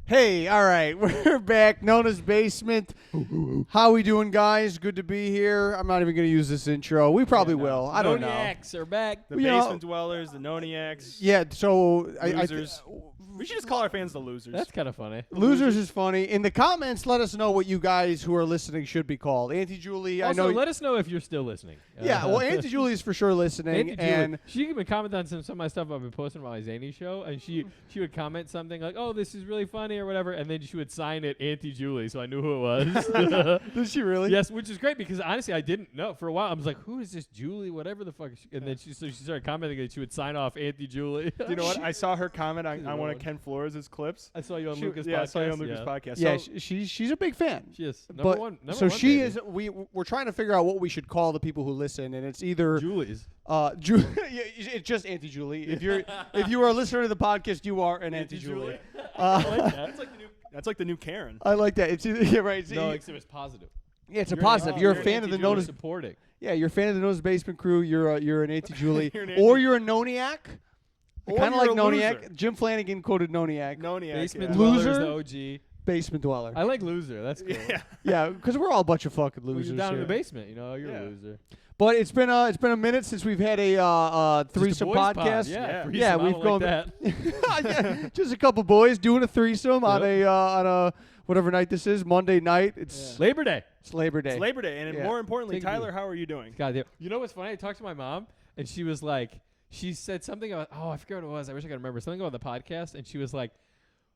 Hey, all right, we're back. Nona's Basement. How we doing, guys? Good to be here. I'm not even going to use this intro. We probably will. I don't know. Noniacs are back. The basement dwellers, the Noniacs. Yeah, so losers. We should just call our fans the losers. That's kind of funny. Losers is funny. In the comments, let us know what you guys who are listening should be called. Auntie Julie, Also, I know. let us know if you're still listening. Yeah, well, Auntie Julie is for sure listening. Auntie and Julie, she even commented on some of my stuff I've been posting on my Zany show, and she would comment something like, "Oh, this is really funny" or whatever, and then she would sign it Auntie Julie, so I knew who it was. Does she really? Yes, which is great because honestly, I didn't know for a while. I was like, "Who is this Julie? Whatever the fuck." And then she started commenting that she would sign off Auntie Julie. Do you know what? I saw her comment on one of Ken Flores' clips. I saw you on Lucas' podcast. Yeah, I saw you on Lucas' podcast. Yeah, So, she's a big fan. She is. But Number so one, she baby. is. We're trying to figure out what we should call the people who listen, and it's either Julie's. it's just Auntie Julie. If you are a listener to the podcast, you are an Auntie Julie. I like that. that's like the new Karen. I like that. It's either, yeah, right. It's, No, except it's positive. yeah, it's a positive. You're a you're fan of the Auntie Nona's. Supporting. Yeah, you're a fan of the Nona's Basement crew. You're an Auntie Julie, You're an or Auntie- you're a Noniac. Or Kind of you're like a Noniac. loser. Jim Flanagan quoted Noniac. Noniac. Basement yeah. Loser? dwellers, the OG. Basement dweller. I like loser. That's cool. Yeah. Yeah, because we're all a bunch of fucking When losers you're down in here. the basement, you're Yeah. a loser. But it's been a minute since we've had a threesome Just a boys' pod, podcast. Yeah, threesome, Yeah, I we've don't gone like that. yeah, just a couple boys doing a threesome on Yep. a whatever night this is, Monday night. It's Labor Day. it's Labor Day. It's Labor Day, and Yeah. more importantly, Take it Tyler, easy. how are you doing? God damn. You know what's funny? I talked to my mom, and she was like, she said something about, I forget what it was. I wish I could remember. Something about the podcast, and she was like,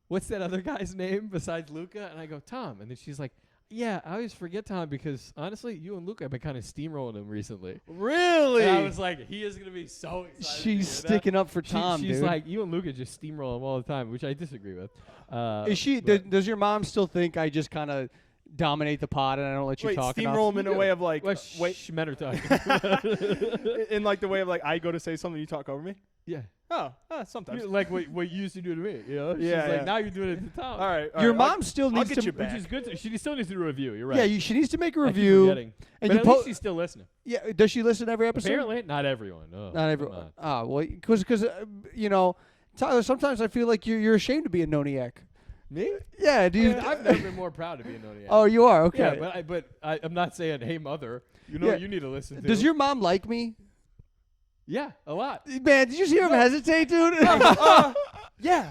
what's that other guy's name besides Luca? And I go, Tom. And then she's like, yeah, I always forget Tom because, honestly, you and Luca have been kind of steamrolling him recently. Really? And I was like, he is going to be so excited. She's to hear that. sticking up for Tom, She's dude. like, you and Luca just steamroll him all the time, which I disagree with. Is she? but- Does your mom still think I just kind of dominate the pod and I don't let you Wait, talk enough? steamroll him in a You way do. of like, Well, wait, men are talking. in like the way of like, I go to say something, you talk over me? Yeah. Oh, sometimes. Like what you used to do to me, She's Yeah, like, yeah. now you're doing it to Tom. All right. Your all right, mom still I'll needs get to. you back. Which is good. She still needs to do a review. You're right. Yeah, she needs to make a I keep review. forgetting. And But you at po- least she's still listening. Yeah, does she listen to every episode? Apparently, not everyone. No, Not everyone. Oh, well, because Tyler, sometimes I feel like you're ashamed to be a Noniac. Me? Yeah, do you? I've never been more proud to be a Noniac. Oh, you are okay. Yeah, but I'm not saying, hey, mother, Yeah. you need to listen to. Does your mom like me? Yeah, a lot. Man, did you see him hesitate, dude? Yeah.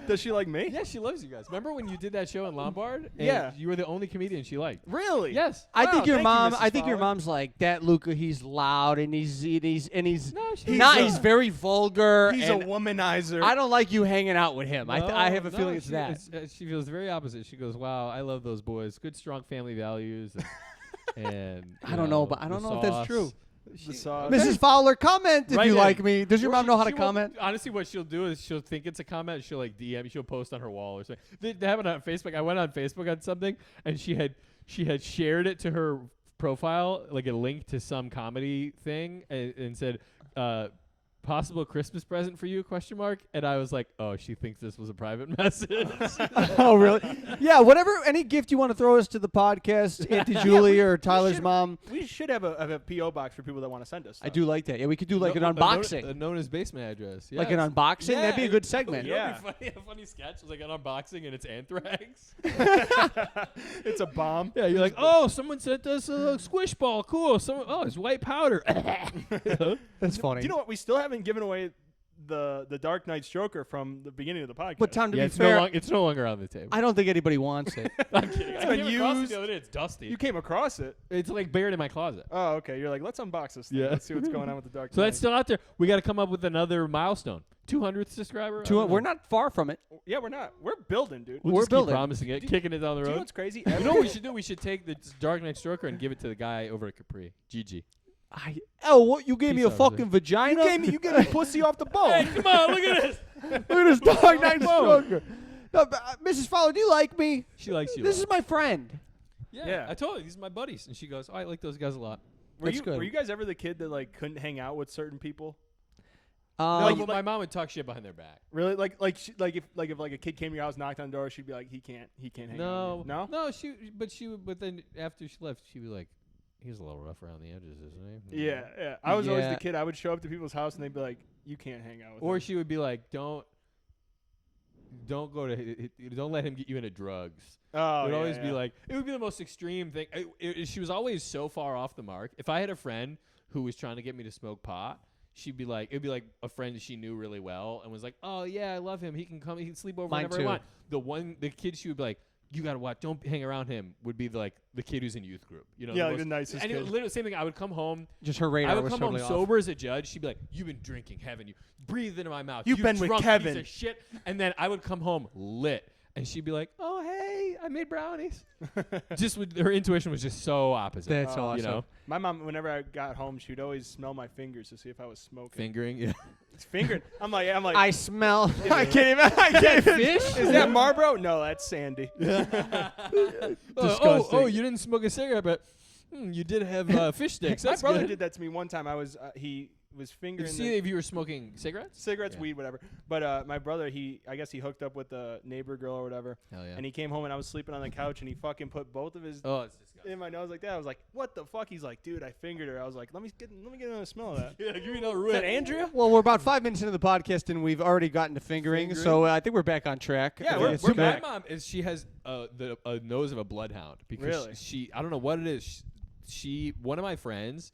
Does she like me? Yeah, she loves you guys. Remember when you did that show in Lombard? And Yeah. You were the only comedian she liked. Really? Yes. I Wow, think your thank you, mom. Mrs. I think your Fowler. mom's like that. Luca, he's loud and he's No, she's not. a- He's very vulgar. He's a and womanizer. I don't like you hanging out with him. I have a feeling it's she, that. she feels very opposite. She goes, "Wow, I love those boys. Good, strong family values." And I don't know, but I don't know if that's true. The sauce. Mrs. Fowler, comment if Right you in. like me. Does your Or mom know how to she won't- comment? Honestly, what she'll do is she'll think it's a comment. She'll like DM. She'll post on her wall or something. They have it on Facebook. I went on Facebook on something, and she had shared it to her profile, like a link to some comedy thing, and said, "Possible Christmas present for you?" ? And I was like, "Oh, she thinks this was a private message." Oh, really? Yeah, whatever. Any gift you want to throw us to the podcast, Auntie Julie or Tyler's should- mom. We should have a P.O. box for people that want to send us I stuff. do like that. Yeah, we could do like an No- unboxing. known as basement address. Like an yes. unboxing? That'd be a good segment. You know Yeah. what'd be funny? A funny sketch was like an unboxing and it's anthrax. It's a bomb. Yeah, you're like, oh, someone sent us a squish ball. Cool. It's white powder. That's funny. Do you know what? We still haven't given away the Dark Knight Joker from the beginning of the podcast. But Tom, to Yeah, be it's fair, it's no longer on the table. I don't think anybody wants it. I'm kidding. I been came across it used. the other day. It's dusty. You came across it. It's like buried in my closet. Oh, okay. You're like, let's unbox this thing. Yeah. Let's see what's going on with the Dark Knight. So that's still out there. We got to come up with another milestone. 200th subscriber. I don't know. We're not far from it. Yeah, we're not. We're building, dude. We'll we're just building. keep promising it, kicking it down the Do you know road. what's crazy? You know what we should do? We should take the Dark Knight Joker and give it to the guy over at Capri. GG. What? You gave me a Peace out, fucking vagina? you gave me pussy off the boat. Hey, come on, look at this. Look at this Dark Knight Joker. No, but, Mrs. Fowler, do you like me? She likes you. This is my friend. Yeah, I told her these are my buddies, and she goes, "Oh, I like those guys a lot." That's good. Were you guys ever the kid that like couldn't hang out with certain people? No, Like, but my mom would talk shit behind their back. Really? Like if a kid came to your house, knocked on the door, she'd be like, he can't hang out. With you. No. But then after she left, she'd be like, "He's a little rough around the edges, isn't he?" Yeah. I was always Yeah. the kid. I would show up to people's house and they'd be like, you can't hang out with Or him. she would be like, "Don't don't let him get you into drugs. Oh, It would yeah, always be yeah. like, it would be the most extreme thing. She was always so far off the mark. If I had a friend who was trying to get me to smoke pot, it'd be like a friend that she knew really well and was like, oh yeah, I love him. He can come, he can sleep over Mine whenever too. he wants. The kid she would be like, you gotta watch, don't hang around him, would be like the kid who's in youth group. You know, Yeah, like the nicest and kid. literally same thing. I would come home. Just her radar I would was come totally home off. sober as a judge. She'd be like, "You've been drinking, haven't you? Breathe into my mouth. You've you been with drunk Kevin." Piece of shit." And then I would come home lit, and she'd be like, "Oh hey, I made brownies." Her intuition was just so opposite. That's Oh, awesome. You know, My mom, whenever I got home, she'd always smell my fingers to see if I was smoking. fingering. Yeah. It's fingering. I'm like, I smell. I can't even. I can't even. Fish? Is that Marlboro? No, that's Sandy. Oh, you didn't smoke a cigarette, but you did have fish sticks. My That's brother good. did that to me one time. He was fingering See if you were smoking cigarettes. cigarettes, Yeah. weed, whatever. But my brother, I guess he hooked up with a neighbor girl or whatever. Hell yeah. And he came home and I was sleeping on the couch and he fucking put both of his Oh, it's disgusting. in my nose like that. I was like, what the fuck? He's like, dude, I fingered her. I was like, let me get another smell of that. Yeah, give me another Is that rip. Andrea? Well, we're about 5 minutes into the podcast and we've already gotten to fingering, so I think we're back on track. Yeah, I think we're it's back. My mom is she has a nose of a bloodhound because Really? she I don't know what it is. She one of my friends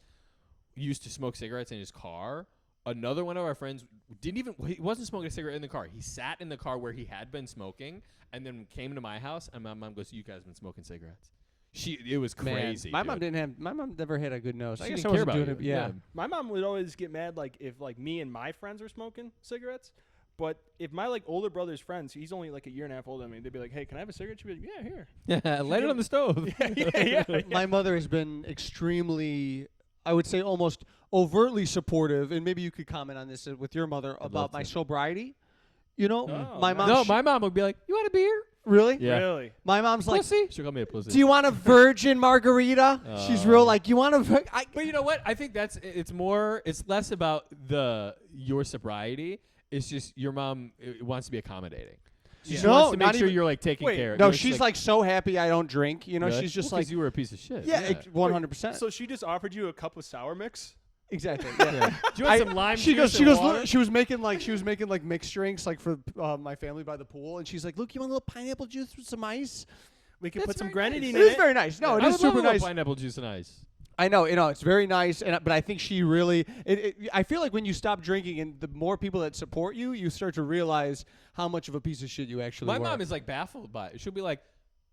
used to smoke cigarettes in his car. Another one of our friends he wasn't smoking a cigarette in the car. He sat in the car where he had been smoking and then came to my house and my mom goes, "You guys been smoking cigarettes." It was Man, crazy. my dude. mom never had a good nose. I She guess didn't I care wasn't about doing you. it. Yeah. My mom would always get mad like if like me and my friends were smoking cigarettes. But if my like older brother's friends, he's only like a year and a half older than me, they'd be like, "Hey, can I have a cigarette?" She'd be like, "Yeah, here." Light it on the stove. yeah. My mother has been extremely, I would say almost overtly supportive, and maybe you could comment on this with your mother about love my to. sobriety. You know, Oh, my nice. mom. No, my mom would be like, "You want a beer?" really? Yeah. Really? My mom's like, Pussy. She'll call me a pussy. "Do you want a virgin margarita?" She's real like, "You want a?" But you know what? I think it's less about your sobriety. It's just your mom wants to be accommodating. She just No, wants to make not sure even- you're like taking Wait, care. No, You're just she's like so happy I don't drink. You know, really? she's just Well, 'cause like, you were a piece of shit. yeah, 100%. So she just offered you a cup of sour mix? Exactly. Yeah. Do you want some lime juice She and goes. water? Look, she was making like mixed drinks like for my family by the pool, and she's like, "Look, you want a little pineapple juice with some ice?" We could That's put some very grenadine nice. in It is it. very nice. No, it I is would love super a little nice. pineapple juice and ice. I know, it's very nice, but I think she really. I feel like when you stop drinking, and the more people that support you, you start to realize how much of a piece of shit you actually My were. mom is like baffled by it. She'll be like,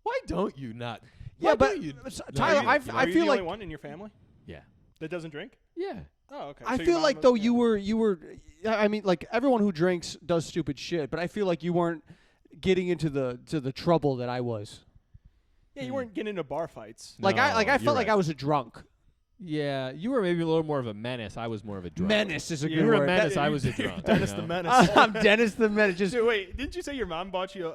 "Why don't you not?" Yeah, Why but don't you? Tyler, you- I you f- know? I Are you feel the like only one in your family Yeah. that doesn't drink? Yeah. Oh, okay. I So your feel mom like was- though yeah. you were. I mean, like everyone who drinks does stupid shit, but I feel like you weren't getting into the trouble that I was. Yeah, you weren't getting into bar fights. Like I No, felt you're like right. I was a drunk. Yeah, you were maybe a little more of a menace. I was more of a drunk. Menace is a You good You were a word. menace. That- I was a drunk. Dennis you the know? Menace. I'm Dennis the Menace. Just Dude, wait, didn't you say your mom bought you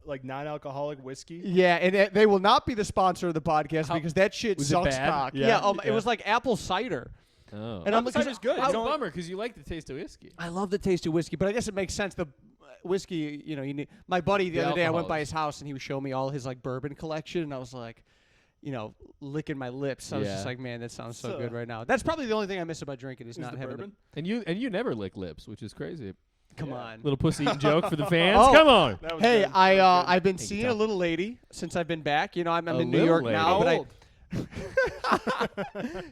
like non-alcoholic whiskey? yeah, and they will not be the sponsor of the podcast How- because that shit was it sucks bad? cock. Yeah. It was like apple cider. Oh. And Apple cider's good. It's You a don't- bummer because you like the taste of whiskey. I love the taste of whiskey, but I guess it makes sense. The whiskey, you know, you need. My buddy the The other day, I went alcohol by is- his house and he was showing me all his like bourbon collection, and I was like, you know, licking my lips. I was just Yeah. like, man, that sounds so So- good right now. That's probably the only thing I miss about drinking is Is not the having. bourbon? And you never lick lips, which is crazy. Come Yeah. on. Little pussy eating joke for the fans. Oh. Come on. That was Hey, good. That was good. I've been Thank you, seeing a Tom. little lady since I've been back. You know, I'm A in New little York lady. now, How but old?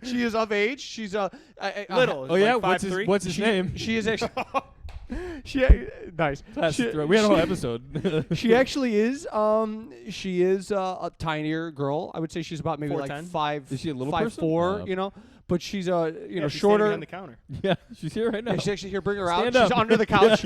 she is of age. She's Little. Oh yeah, like what's his name? She is actually. Nice. Classic She- throw. We had a whole episode. She actually is. She is a tinier girl. I would say she's about maybe like 4'10"? 5. Is she a little 5'4", person? you know. But she's Yeah, she's standing shorter. on the counter. Yeah, she's here right now. Yeah, she's actually here. Bring her out. Stand She's up. under the couch.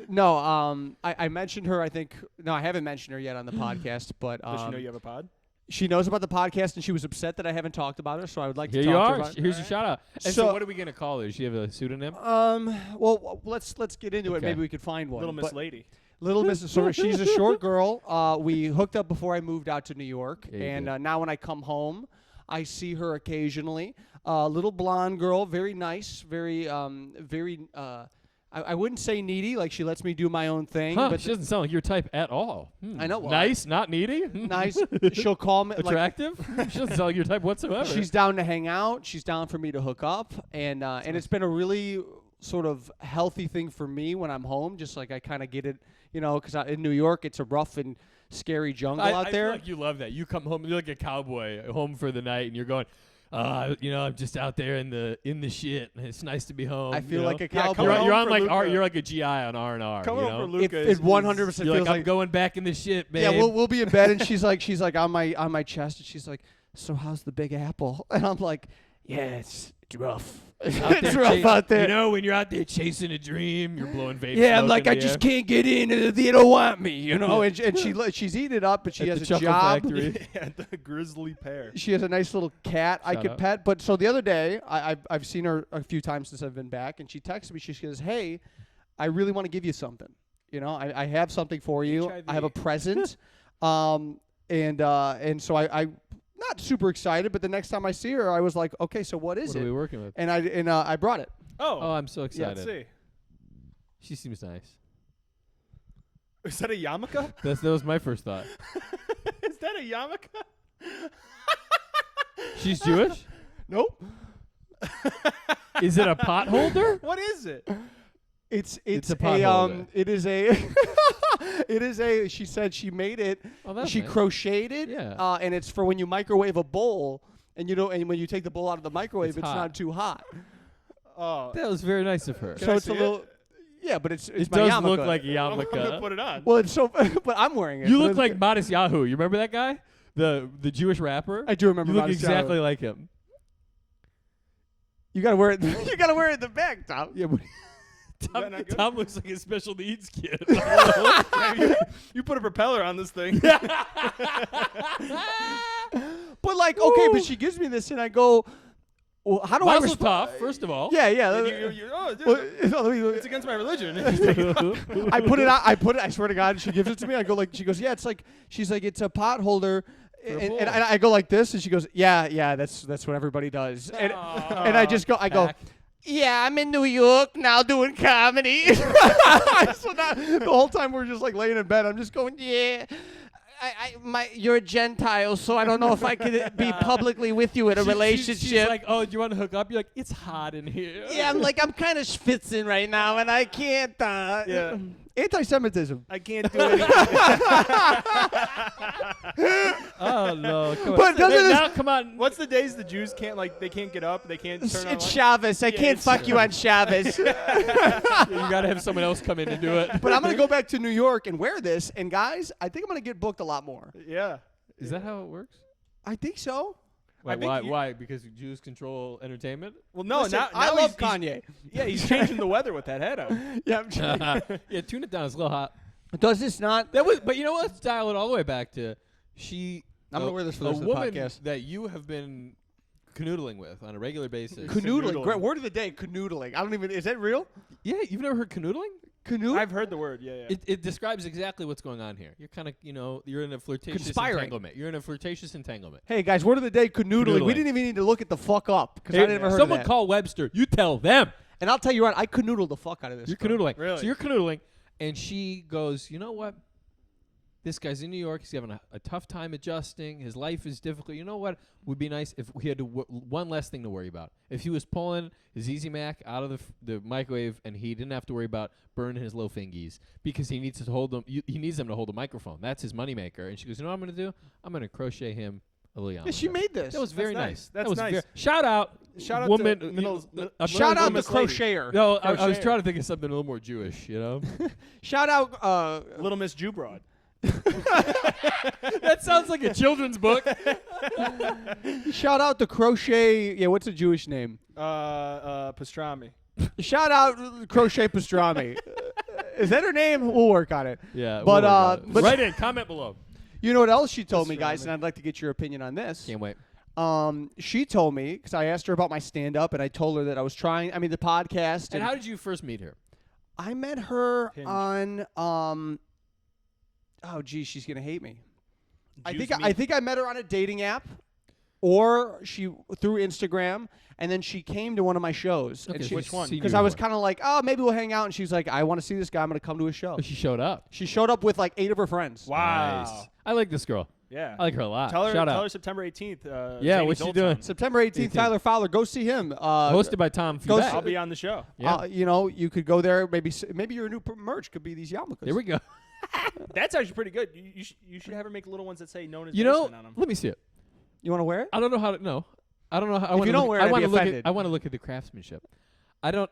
No, I mentioned her. I think no, I haven't mentioned her yet on the podcast. But Does she know you have a pod? she knows about the podcast, and she was upset that I haven't talked about her. So I would like Here to you talk are. to her about. Here's your shout out. And So- so, what are we gonna call her? Does she have a pseudonym? Well, let's get into it. Okay. Maybe we could find one. Little Miss But- Lady. Little Miss. So she's a short girl. We hooked up before I moved out to New York, Yeah, you and did. now when I come home, I see her occasionally. Little blonde girl, very nice, very. I wouldn't say needy. Like she lets me do my own thing, Huh, but she doesn't sound like your type at all. I know, well, Nice, not needy. nice. She'll call me. Like, Attractive. She doesn't sound like your type whatsoever. she's down to hang out. She's down for me to hook up, and it's been a really sort of healthy thing for me when I'm home. Just like I kind of get it, because in New York it's a rough and scary jungle out I there. feel like you love that. You come home, you're like a cowboy home for the night, and you're going, I'm just out there in the shit. It's nice to be home. I feel like a Yeah, cowboy. coming home You're on for like Luca. you're like a GI on R&R. Coming you home know? for Luca It 100% You're feels like, I'm like going back in the shit, man. yeah. We'll be in bed and she's like on my chest and she's like, so how's the Big Apple? And I'm like, yeah, it's rough. It's rough out there. You know, when you're out there chasing a dream, you're blowing vape. Yeah, I'm smoke like, in I the just air. can't get in. They don't want me, And she's eating it up, but she At has the a Chuckle job. Factory. Yeah, the grizzly pear. She has a nice little cat I Shout could out. pet. But so the other day, I've seen her a few times since I've been back, and she texted me. She goes, "Hey, I really want to give you something. I have something for you. HIV. I have a present." And so I not super excited, but the next time I see her, I was like, "Okay, so what is What are we it?" working with? And I brought it. Oh, I'm so yeah, excited. let's see. She seems nice. Is that a yarmulke? That was my first thought. Is that a yarmulke? She's Jewish? Nope. Is it a pot holder? What is it? It's a pot holder. it is a it is a she said she made it. Oh, that's She nice. crocheted it. Yeah. And it's for when you microwave a bowl and and when you take the bowl out of the microwave, It's it's hot. not too hot. Oh, That was very nice of her. Can So I it's a see it? little yeah, but it's It my does yarmulke. look like a I'm gonna yarmulke. put it on. Well, it's so but I'm wearing it. You but look it's- like Modest Yahoo. You remember that guy? The Jewish rapper? I do remember You look Modest exactly Yahoo. like him. You got to wear it you got to wear it in the back, Tom. Yeah, but that not good? Tom looks like a special needs kid. You put a propeller on this thing. But like okay, but she gives me this and I go, well, how do I Mazel respond? tov, first of all. Yeah, yeah. Oh, dude, Well, it's against my religion. I put it out. I swear to God, she gives it to me. I go like, she goes, yeah, it's like, she's like, it's a pot holder. And I go like this, and she goes, yeah, that's what everybody does. And I just go, yeah, I'm in New York now doing comedy. So now, the whole time we're just like laying in bed, I'm just going, yeah. You're a Gentile, so I don't know if I could be publicly with you in a relationship. She's like, oh, do you want to hook up? You're like, it's hot in here. yeah, I'm like, I'm kind of schwitzing right now, and I can't. Yeah. Anti-Semitism. I can't do anything. Oh, no. Come on. But doesn't this- now, come on. What's the days the Jews can't they can't get up, they can't turn on It's lights? Shabbos. I Yeah, can't it's- fuck you on Shabbos. You got to have someone else come in and do it. But I'm gonna go back to New York and wear this. And guys, I think I'm gonna get booked a lot more. Yeah. Is that how it works? I think so. Wait, think why? you- Why? Because Jews control entertainment? Well, no, Listen, now I now love he's- Kanye. Yeah, he's changing the weather with that head out. Yeah. I'm trying. Yeah, tune it down. It's a little hot. Does this not? But you know what? Let's dial it all the way back to I'm gonna wear this for the a rest of the woman podcast. that you have been canoodling with on a regular basis. Canoodling. Finoodle. Great word of the day. Canoodling. I don't even. Is that real? Yeah, you've never heard canoodling? Canoodling. I've heard the word. Yeah. It describes exactly what's going on here. You're kind of, you're in a flirtatious Conspiring. entanglement. You're in a flirtatious entanglement. Hey guys, word of the day. Canoodling. We Canoodling. didn't even need to look at the fuck up because I never heard Someone of that. call Webster. You tell them. And I'll tell you what. I canoodled the fuck out of this. You're girl. canoodling. Really? So you're canoodling, and she goes, you know what? This guy's in New York. He's having a tough time adjusting. His life is difficult. You know what would be nice if he had one less thing to worry about. If he was pulling his Easy Mac out of the microwave and he didn't have to worry about burning his little fingies because he needs to hold them. He needs them to hold a microphone. That's his moneymaker. And she goes, you know what I'm going to do? I'm going to crochet him a little yarmulke. Yeah, she made this. That was very That's nice. nice. That's that was nice. Shout out. Shout out woman. to middle. Shout out the Miss Lady. crocheter. No, I was Crocheter. trying to think of something a little more Jewish, Shout out. Little Miss Jew Broad. That sounds like a children's book. Shout out the crochet. Yeah, what's a Jewish name? Pastrami. Shout out crochet pastrami. Is that her name? We'll work on it. Yeah. But, we'll work on it. but- Write in, comment below. You know what else she told me, Pastrami. guys, and I'd like to get your opinion on this. Can't wait. She told me because I asked her about my stand-up, and I told her that I was trying. I mean, the podcast. And how did you first meet her? I met her Hinge. on. Oh, geez, she's gonna hate me. I Jews think I met her on a dating app, or she through Instagram, and then she came to one of my shows. Okay, and so she, Which one? seen Because you I was before. kind of like, oh, maybe we'll hang out, and she's like, I want to see this guy. I'm gonna come to his show. Oh, she showed up. She showed up with like 8 of her friends. Wow. Nice. I like this girl. Yeah. I like her a lot. Tell her Shout tell out. her September 18th. Yeah, Zany's what's she old doing? son. September 18th, Tyler Fowler. Go see him. Hosted by Tom go Fubeck. I'll be on the show. Yeah. You know, you could go there. Maybe your new merch could be these yarmulkes. There we go. That's actually pretty good. You should have her make little ones that say known as You know, basement on them. let me see it. You want to wear it? I don't know how to. No, I don't know how. I If wanna you don't look- wear it, I I'd want be to look at. offended. I want to look at the craftsmanship. I don't.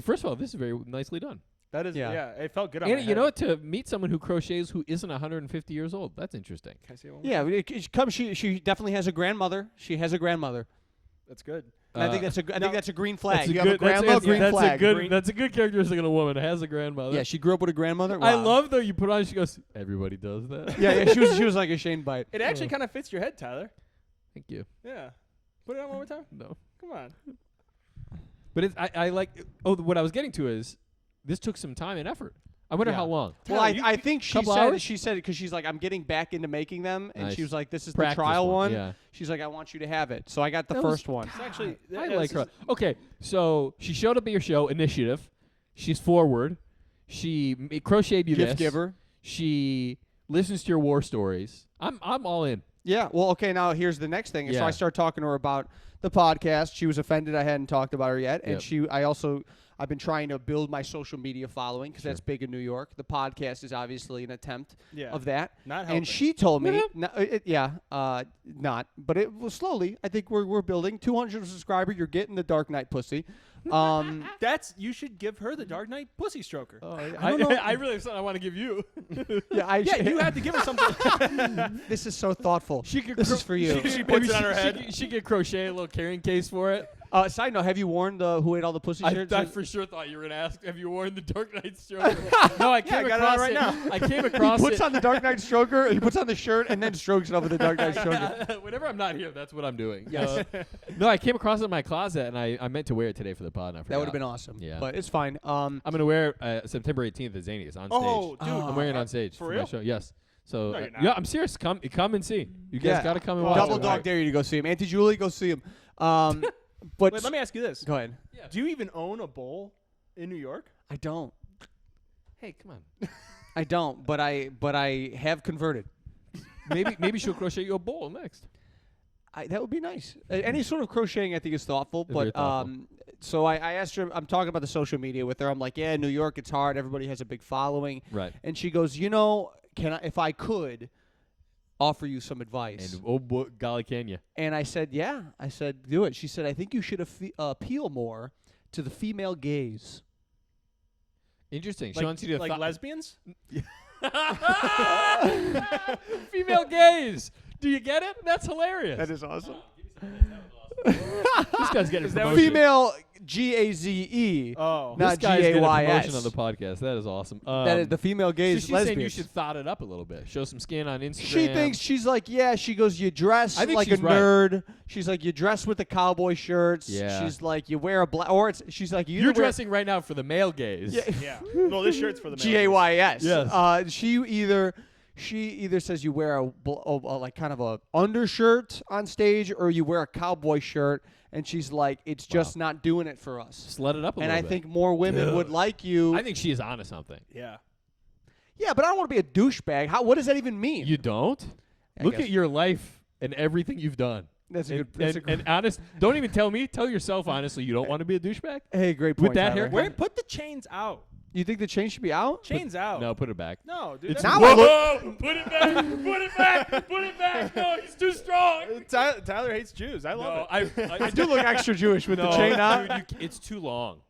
First of all, this is very nicely done. That is, Yeah. yeah. It felt good on And my you head. know what? To meet someone who crochets who isn't 150 years old, that's interesting. Can I see it one more Yeah, time? it comes. She definitely has a grandmother. She has a grandmother. That's good. And I think that's I think that's a green flag. That's a You good, have a grandma, that's, green that's flag. a good. Green- That's a good characteristic in a woman. It has a grandmother. Yeah, she grew up with a grandmother. I Wow. love though. You put on. She goes. Everybody does that. Yeah, she was like a Shane bite. It actually kind of fits your head, Tyler. Thank you. Yeah. Put it on one more time. No. Come on. But it's, I like. Oh, what I was getting to is, this took some time and effort. I wonder Yeah. how long. Well, Tyler, I think she couple said hours? because she's like, I'm getting back into making them, and Nice. she was like, this is Practice the trial one. Yeah. She's like, I want you to have it. So I got the That was- first one. It's actually. I yeah, like this her. is- Okay, so she showed up at your show, Initiative. She's forward. She crocheted you Gift this. giver. She listens to your war stories. I'm all in. Yeah. Well, okay. Now here's the next thing. So Yeah. I start talking to her about the podcast. She was offended I hadn't talked about her yet, and Yep. I've been trying to build my social media following because Sure. that's big in New York. The podcast is obviously an attempt Yeah. of that. Not helping. And she told me, Mhm. not, but it was slowly. I think we're building 200 subscriber. You're getting the Dark Knight pussy. That's you should give her the Dark Knight pussy stroker. I don't know. I really said I want to give you. Yeah, yeah, you had to give her something. This is so thoughtful. She could. This is for you. She puts it on her head. She could crochet a little carrying case for it. Side note: have you worn the Who Ate All the Pussy shirts? I for sure thought you were gonna ask, have you worn the Dark Knight stroker? No, I came I got it across on right now. I came He across puts it. on the Dark Knight stroker. He puts on the shirt and then strokes it up with the Dark Knight stroker. Whenever I'm not here, that's what I'm doing. Yes. No, I came across it in my closet, and I meant to wear it today for the pod. And I That forgot. would have been awesome. Yeah. but it's fine. I'm gonna wear it September 18th at Zany's on stage. Oh, dude. I'm wearing it on stage For for real? my show. Yes. So No, you're not. yeah, I'm serious. Come and see. You guys Yeah. gotta come and watch. Double it. dog dare you to go see him. Auntie Julie, go see him. But Wait, let me ask you this. go ahead. Do you even own a bowl in New York? I don't. Hey, come on. I don't. But I have converted. maybe she'll crochet you a bowl next. That would be nice. Any sort of crocheting, I think, is thoughtful. It's very But thoughtful. so I asked her. I'm talking about the social media with her. I'm like, yeah, New York, it's hard. Everybody has a big following. Right. And she goes, can I, if I could, offer you some advice? And oh boy, golly, can you? And I said, yeah. I said, do it. She said, I think you should appeal more to the female gaze. Interesting. She Like, wants you to like lesbians? female gaze. Do you get it? That's hilarious. is awesome. This guy's getting Is that what promotion. Female GAZE. Oh. Not This guy's getting GAYS. promotion on the podcast. That is awesome. That is the female so gaze. she's lesbians. saying you should thought it up a little bit. Show some skin on Instagram. She thinks she's like, yeah. She goes, you dress I think like a she's right. nerd. She's like, you dress with the cowboy shirts. Yeah. She's like, you wear a black, or she's like, you're dressing right now for the male gaze. Yeah. Yeah. No, this shirt's for the GAYS. Yes. She either says you wear a like kind of a undershirt on stage, or you wear a cowboy shirt, and she's like, it's just not doing it for us. Slut it up a And little I bit. think more women would like you. I think she is onto something. Yeah. Yeah, but I don't want to be a douchebag. What does that even mean? You don't? I Look guess. at your life and everything you've done. That's a And, good. That's and, a good and honest, don't even tell me. Tell yourself honestly you don't want to be a douchebag. hey, great point. with that Tyler. haircut? Put the chains out. You think the chain should be out? Chains out. No, put it back. No, dude. It's that's- Now I Whoa! Put it back! Put it back! Put it back! No, he's too strong. Tyler hates Jews. I love No, it. I do look extra Jewish with no, the chain on. dude, it's too long.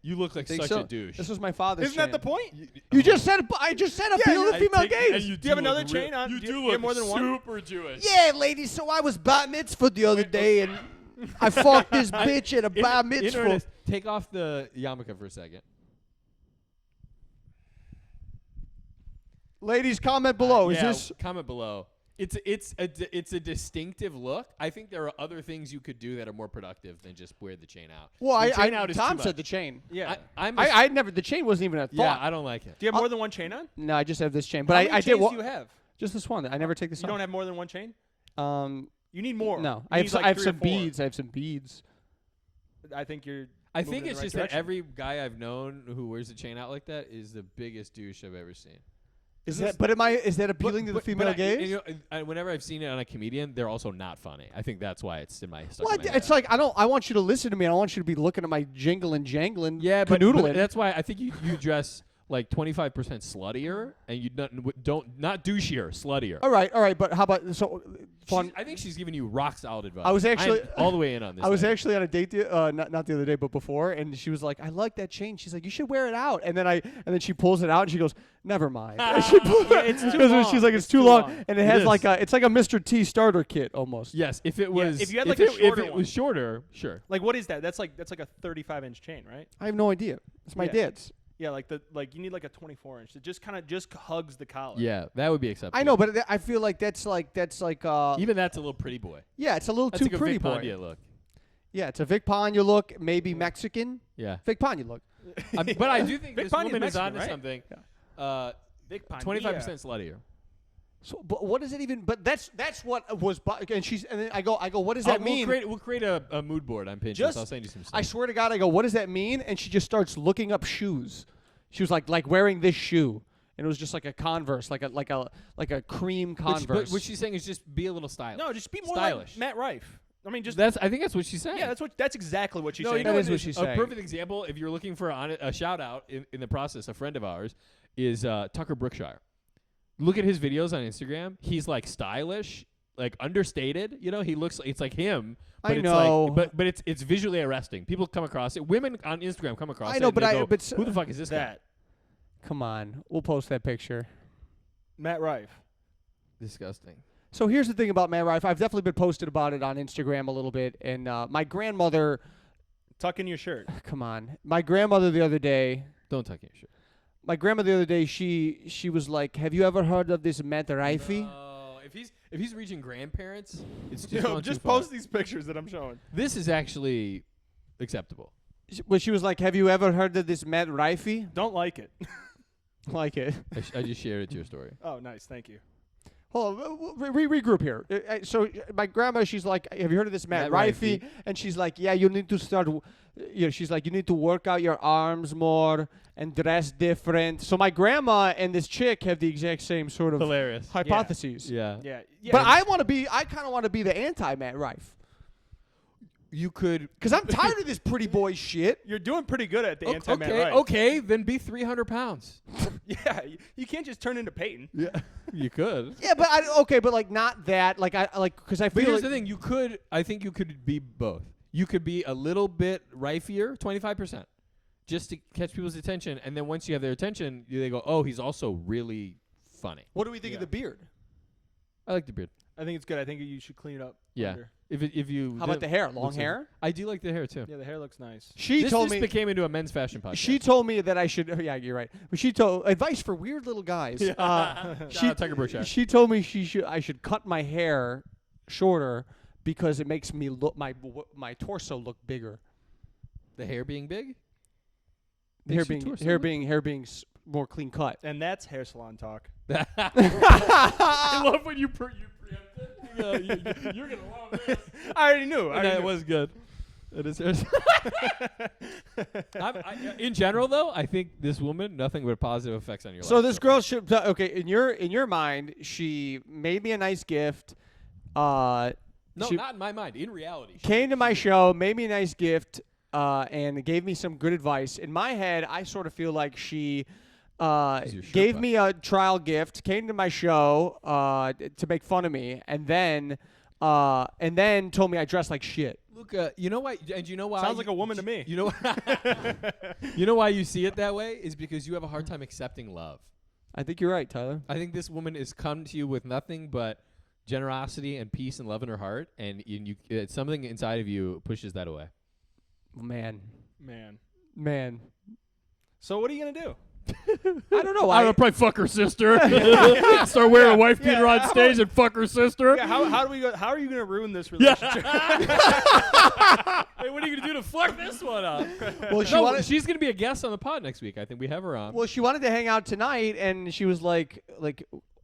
You look like Think such so? a douche. This was my father's. Isn't that chain. the point? You just said. I just said appeal to the female gaze. You Do you have look another chain on? You Do you do have look more than one? super Jewish. Yeah, ladies. So I was bat mitzvah the other day, and I fucked this bitch at a bat In mitzvah. earnest, take off the yarmulke for a second. Ladies, comment below. Is Yeah, this? comment below? It's a distinctive look. I think there are other things you could do that are more productive than just wear the chain out. Well, The chain out is Tom too said much. the chain. Yeah. I never. The chain wasn't even a thought. Yeah, I don't like it. Do you have more than one chain on? No, I just have this chain. But How many I did chains what? do you have? Just this one. I never take this You off. don't have more than one chain? Um, You need more. no. You I have. need Some, like I have 3 or some 4. beads. I have some beads. I think you're. I moving think in it's the right just direction. that every guy I've known who wears a chain out like that is the biggest douche I've ever seen. Is that appealing to the female gaze? Whenever I've seen it on a comedian, they're also not funny. I think that's why it's in my. Well, it's like I want you to listen to me. I don't want you to be looking at my jingling, jangling, but canoodling. that's why I think you dress like 25% sluttier, and you not douchier, sluttier. All right. But how about fun? I think she's giving you rock solid advice. I was actually I'm all the way in on this. I was actually on a date, not the other day, but before, and she was like, "I like that chain." She's like, "You should wear it out." And then she pulls it out, and she goes, "Never mind." It's too long. She's like, "It's too long," and it has it's like a Mr. T starter kit almost. Yes, if it was, if you had like if a shorter it was shorter, sure. Like what is that? That's like a 35-inch chain, right? I have no idea. It's my dad's. Yeah, you need like a 24-inch that just hugs the collar. Yeah, that would be acceptable. I know, but I feel like that's like even that's a little pretty boy. yeah, it's a little That's too like pretty a Vic boy. Pondia look. Yeah, it's a Vic Pondia look, maybe Mexican. Yeah, Vic Pondia look. but I do think Vic this Pondia's woman is Mexican, onto right? something. Yeah. Vic Pondia. 25% sluttier. So, but what does it even? But that's what was. And then I go. What does that mean? We'll create a mood board on Pinterest. I'll send you some stuff. I swear to God, I go. What does that mean? And she just starts looking up shoes. She was like wearing this shoe, and it was just like a Converse, like a cream Converse. But what she's saying is just be a little stylish. No, just be more stylish. like Matt Rife. I mean, just I think that's what she's saying. yeah, that's exactly what she's No, saying. you know That what is what she's a saying. perfect example, if you're looking for a shout out in the process, a friend of ours is Tucker Brookshire. Look at his videos on Instagram. He's like stylish, like understated. You know, he looks. It's like him. But I it's know. Like, but it's visually arresting. People come across it. Women on Instagram come across it. I know, and but they go, but who the fuck is this guy? that Come on, we'll post that picture. Matt Rife. Disgusting. So here's the thing about Matt Rife. I've definitely been posted about it on Instagram a little bit, and my grandmother. Tuck in your shirt. Come on, my grandmother the other day. Don't tuck in your shirt. My grandmother the other day, she was like, "Have you ever heard of this Matt Rife?" No, if he's reaching grandparents, it's just Yo, gone just too far. post these pictures that I'm showing. This is actually acceptable. Well, she was like, "Have you ever heard of this Matt Rife?" Don't like it. Like it. I just shared it to your story. Oh, nice. Thank you. Hold on, regroup here. So my grandma, she's like, "Have you heard of this Matt Rife?" And she's like, "Yeah, you need to start. She's like, you need to work out your arms more and dress different." So my grandma and this chick have the exact same sort of Hilarious. hypotheses. Yeah. Yeah. But I kind of want to be the anti Matt Rife. You could, Because I'm tired of this pretty boy shit. You're doing pretty good at the anti-Matt okay, Rife. okay, then be 300 pounds. Yeah, you can't just turn into Peyton. Yeah, you could. Yeah, but but like not that. Because I But feel here's like the thing: I think you could be both. You could be a little bit rifier, 25%, just to catch people's attention, and then once you have their attention, they go, "Oh, he's also really funny." What do we think of the beard? I like the beard. I think it's good. I think you should clean it up. Yeah. Under. If you How about the hair? Long looks like- hair? I do like the hair too. Yeah, the hair looks nice. She This told just me. became into a men's fashion podcast. She told me that I should. Yeah, you're right. But she told advice for weird little guys. Shout out Tucker Brookshire. She told me I should cut my hair shorter because it makes me look my torso look bigger. The hair being big. Hair Makes your torso being more clean cut. And that's hair salon talk. I love when you preempt it. You're gonna love this. I already knew. That was good. It is. In general, though, I think this woman nothing but positive effects on your life. So this girl should in your mind, she made me a nice gift. no, she not in my mind. In reality, came to my show, made me a nice gift, and gave me some good advice. In my head, I sort of feel like she gave me a trial gift, came to my show to make fun of me, and then told me I dressed like shit. Look, you know why? And you know why? Sounds like a woman to me. You know, you know why you see it that way is because you have a hard time accepting love. I think you're right, Tyler. I think this woman has come to you with nothing but generosity and peace and love in her heart, and it's something inside of you pushes that away. Man. So what are you gonna do? I don't know. I don't know, probably fuck her sister. Start wearing a wife beater on stage and fuck her sister. Yeah, how do we go? How are you gonna ruin this relationship? Hey, what are you gonna do to fuck this one up? Well, she's gonna be a guest on the pod next week. I think we have her on. Well, she wanted to hang out tonight, and she was like,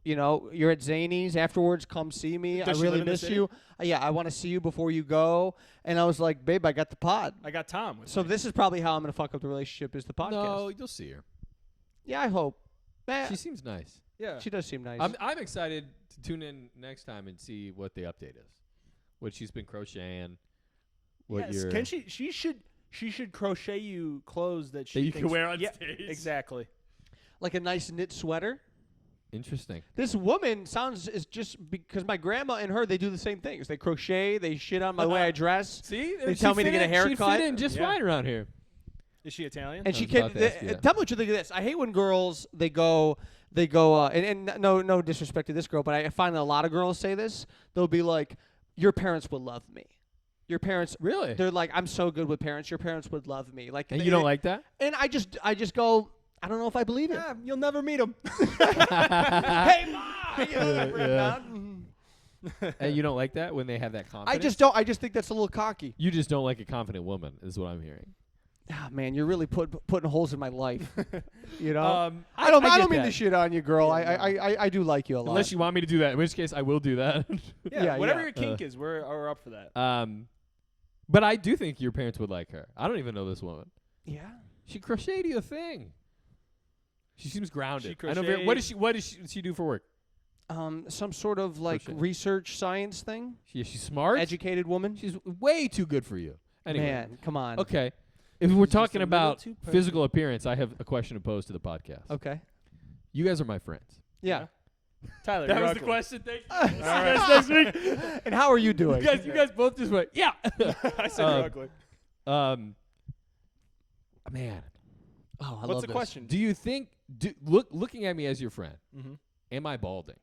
you're at Zany's afterwards. Come see me. Does I she really live in the miss city? you. Yeah, I want to see you before you go. And I was like, babe, I got the pod. I got Tom. So this is probably how I'm gonna fuck up the relationship is the podcast. No, you'll see her. Yeah, I hope. She seems nice. Yeah. She does seem nice. I'm excited to tune in next time and see what the update is. What she's been crocheting. What Yes. Can she should crochet you clothes that you thinks, can wear on yeah, stage. Exactly. like a nice knit sweater. Interesting. This woman is just because my grandma and her, they do the same things. They crochet, they shit on my way I dress. See? They tell me to get a haircut. She'd fit in just Yeah. fine around here. Is she Italian? And I she was can about to ask you that. tell me what you think of this. I hate when girls they go and no disrespect to this girl, but I find that a lot of girls say this. They'll be like, "Your parents would love me." Your parents Really? They're like, "I'm so good with parents. Your parents would love me." Like, And you don't like that? And I just go, I don't know if I believe it. Yeah, you'll never meet him. Hey, mom! You know, like, bring it Yeah. down. And you don't like that when they have that confidence? I just don't. I just think that's a little cocky. You just don't like a confident woman, is what I'm hearing. Ah, man, you're really putting holes in my life. You know. I don't get mean that. to shit on you, girl. Yeah, I do like you a lot. Unless you want me to do that, in which case I will do that. Yeah, whatever yeah. your kink is, we're up for that. But I do think your parents would like her. I don't even know this woman. Yeah. She crocheted you a thing. She seems grounded. She I know what does she do for work? Some sort of like Crochet. research science thing. She's smart. Educated woman. She's way too good for you. Anyway. Man, come on. Okay. If we're She's just talking a little about too perfect. physical appearance, I have a question to pose to the podcast. Okay. You guys are my friends. Yeah. Tyler, That you're was ugly. the question. Thank you. All See you right. guys next week. And how are you doing? You guys both just went, yeah. I said you're ugly. Man, Oh, I What's love the this. question? do you think looking at me as your friend, Mm-hmm. am I balding?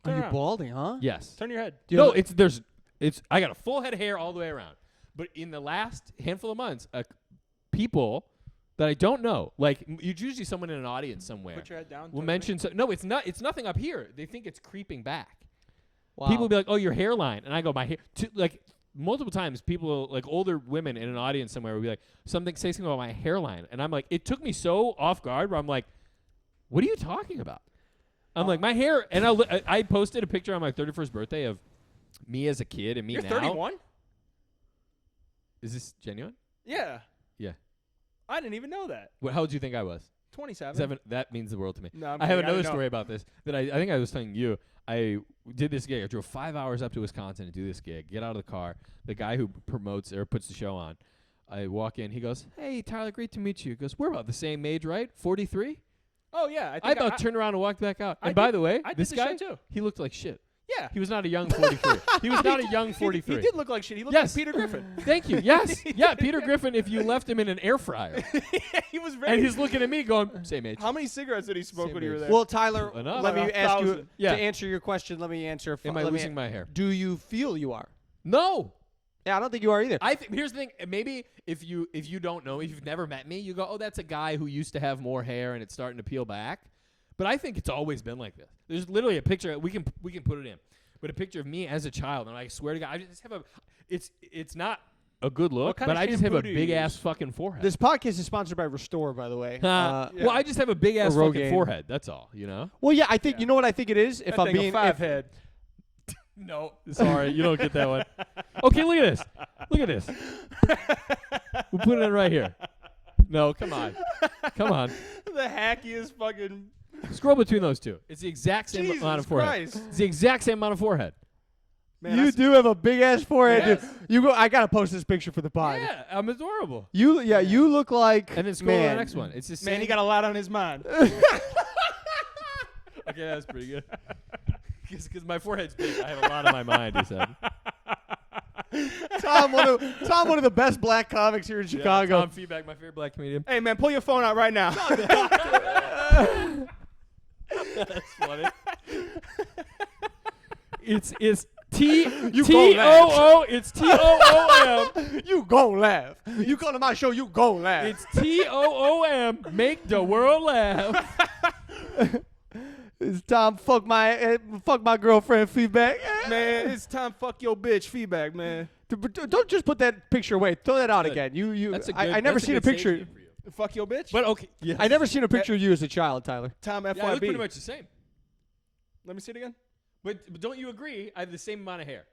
Are Turn you around. balding, huh? Yes. Turn your head. Do you No, have it's I got a full head of hair all the way around. But in the last handful of months, people that I don't know, like usually someone in an audience somewhere Put your head down. will turn mention no, it's nothing up here. They think it's creeping back. Wow. People will be like, "Oh, your hairline," and I go, "My hair." Like multiple times, people like older women in an audience somewhere will be like, say something about my hairline, and I'm like, it took me so off guard where I'm like, "What are you talking about?" I'm like, my hair, and I posted a picture on my 31st birthday of me as a kid and me You're now. 31? Is this genuine? Yeah. Yeah. I didn't even know that. How old do you think I was? 27. That means the world to me. No, I'm I have kidding. another didn't know. story about this that I think I was telling you. I did this gig. I drove 5 hours up to Wisconsin to do this gig. Get out of the car. The guy who promotes or puts the show on, I walk in. He goes, "Hey, Tyler, great to meet you." He goes, "We're about the same age, right? 43?" Oh, yeah. I thought turned around and walked back out. I And by did- the way, I did this the guy, show too. he looked like shit. Yeah. He was not a young 43. He was not a young He 43. did look like shit. He looked Yes. like Peter Griffin. Thank you. Yes. Yeah, Peter Griffin, if you left him in an air fryer. He was very. And he's looking at me going, same age. How many cigarettes did he smoke Same when you were age. there? Well, Tyler, Enough. let me About ask you 1,000. Yeah. to answer your question. Let me answer. Am I let me losing my hair? Do you feel you are? No. Yeah, I don't think you are either. I think here's the thing. Maybe if you don't know, if you've never met me, you go, "Oh, that's a guy who used to have more hair and it's starting to peel back." But I think it's always been like this. There's literally a picture. We can put it in, but a picture of me as a child, and I swear to God, I just have it's not a good look, kind but of I just have a shampoo do you big ass use? fucking forehead. This podcast is sponsored by Restore, by the way. Well, I just have a big ass Or fucking Rogaine. forehead. That's all, you know. Well, yeah, I think Yeah. you know what I think it is. If That I'm thing, a being five if- head. No, sorry, you don't get that one. Okay, look at this. Look at this. We'll put it in right here. No, come on. The hackiest fucking. Scroll between those two. It's the exact same Jesus amount of forehead. Christ. It's the exact same amount of forehead. Man, you I do have a big ass forehead. Yes. Dude. You go. I gotta post this picture for the pod. Yeah, I'm adorable. You look like. And then scroll to man. the next one. It's the same. Man, he got a lot on his mind. Okay, that's pretty good. Because my forehead's big. I have a lot on my mind, he said. Tom, one of the best black comics here in Chicago. Tom Feedback, my favorite black comedian. Hey, man, pull your phone out right now. That's funny. It's T You T gon' laugh. O O. It's T O O M. You gon' laugh. You come to my show, you gon' laugh. It's T O O M. Make the world laugh. It's Tom. Fuck my girlfriend. Feedback. Man, it's time fuck your bitch feedback, man. Don't just put that picture away. Throw that out Good. again. You. That's a good, I never that's seen a good stage picture. name for you. Fuck your bitch? But okay. Yes. I never seen a picture of you as a child, Tyler. Tom Yeah, I look pretty FYB. much the same. Let me see it again. But don't you agree? I have the same amount of hair.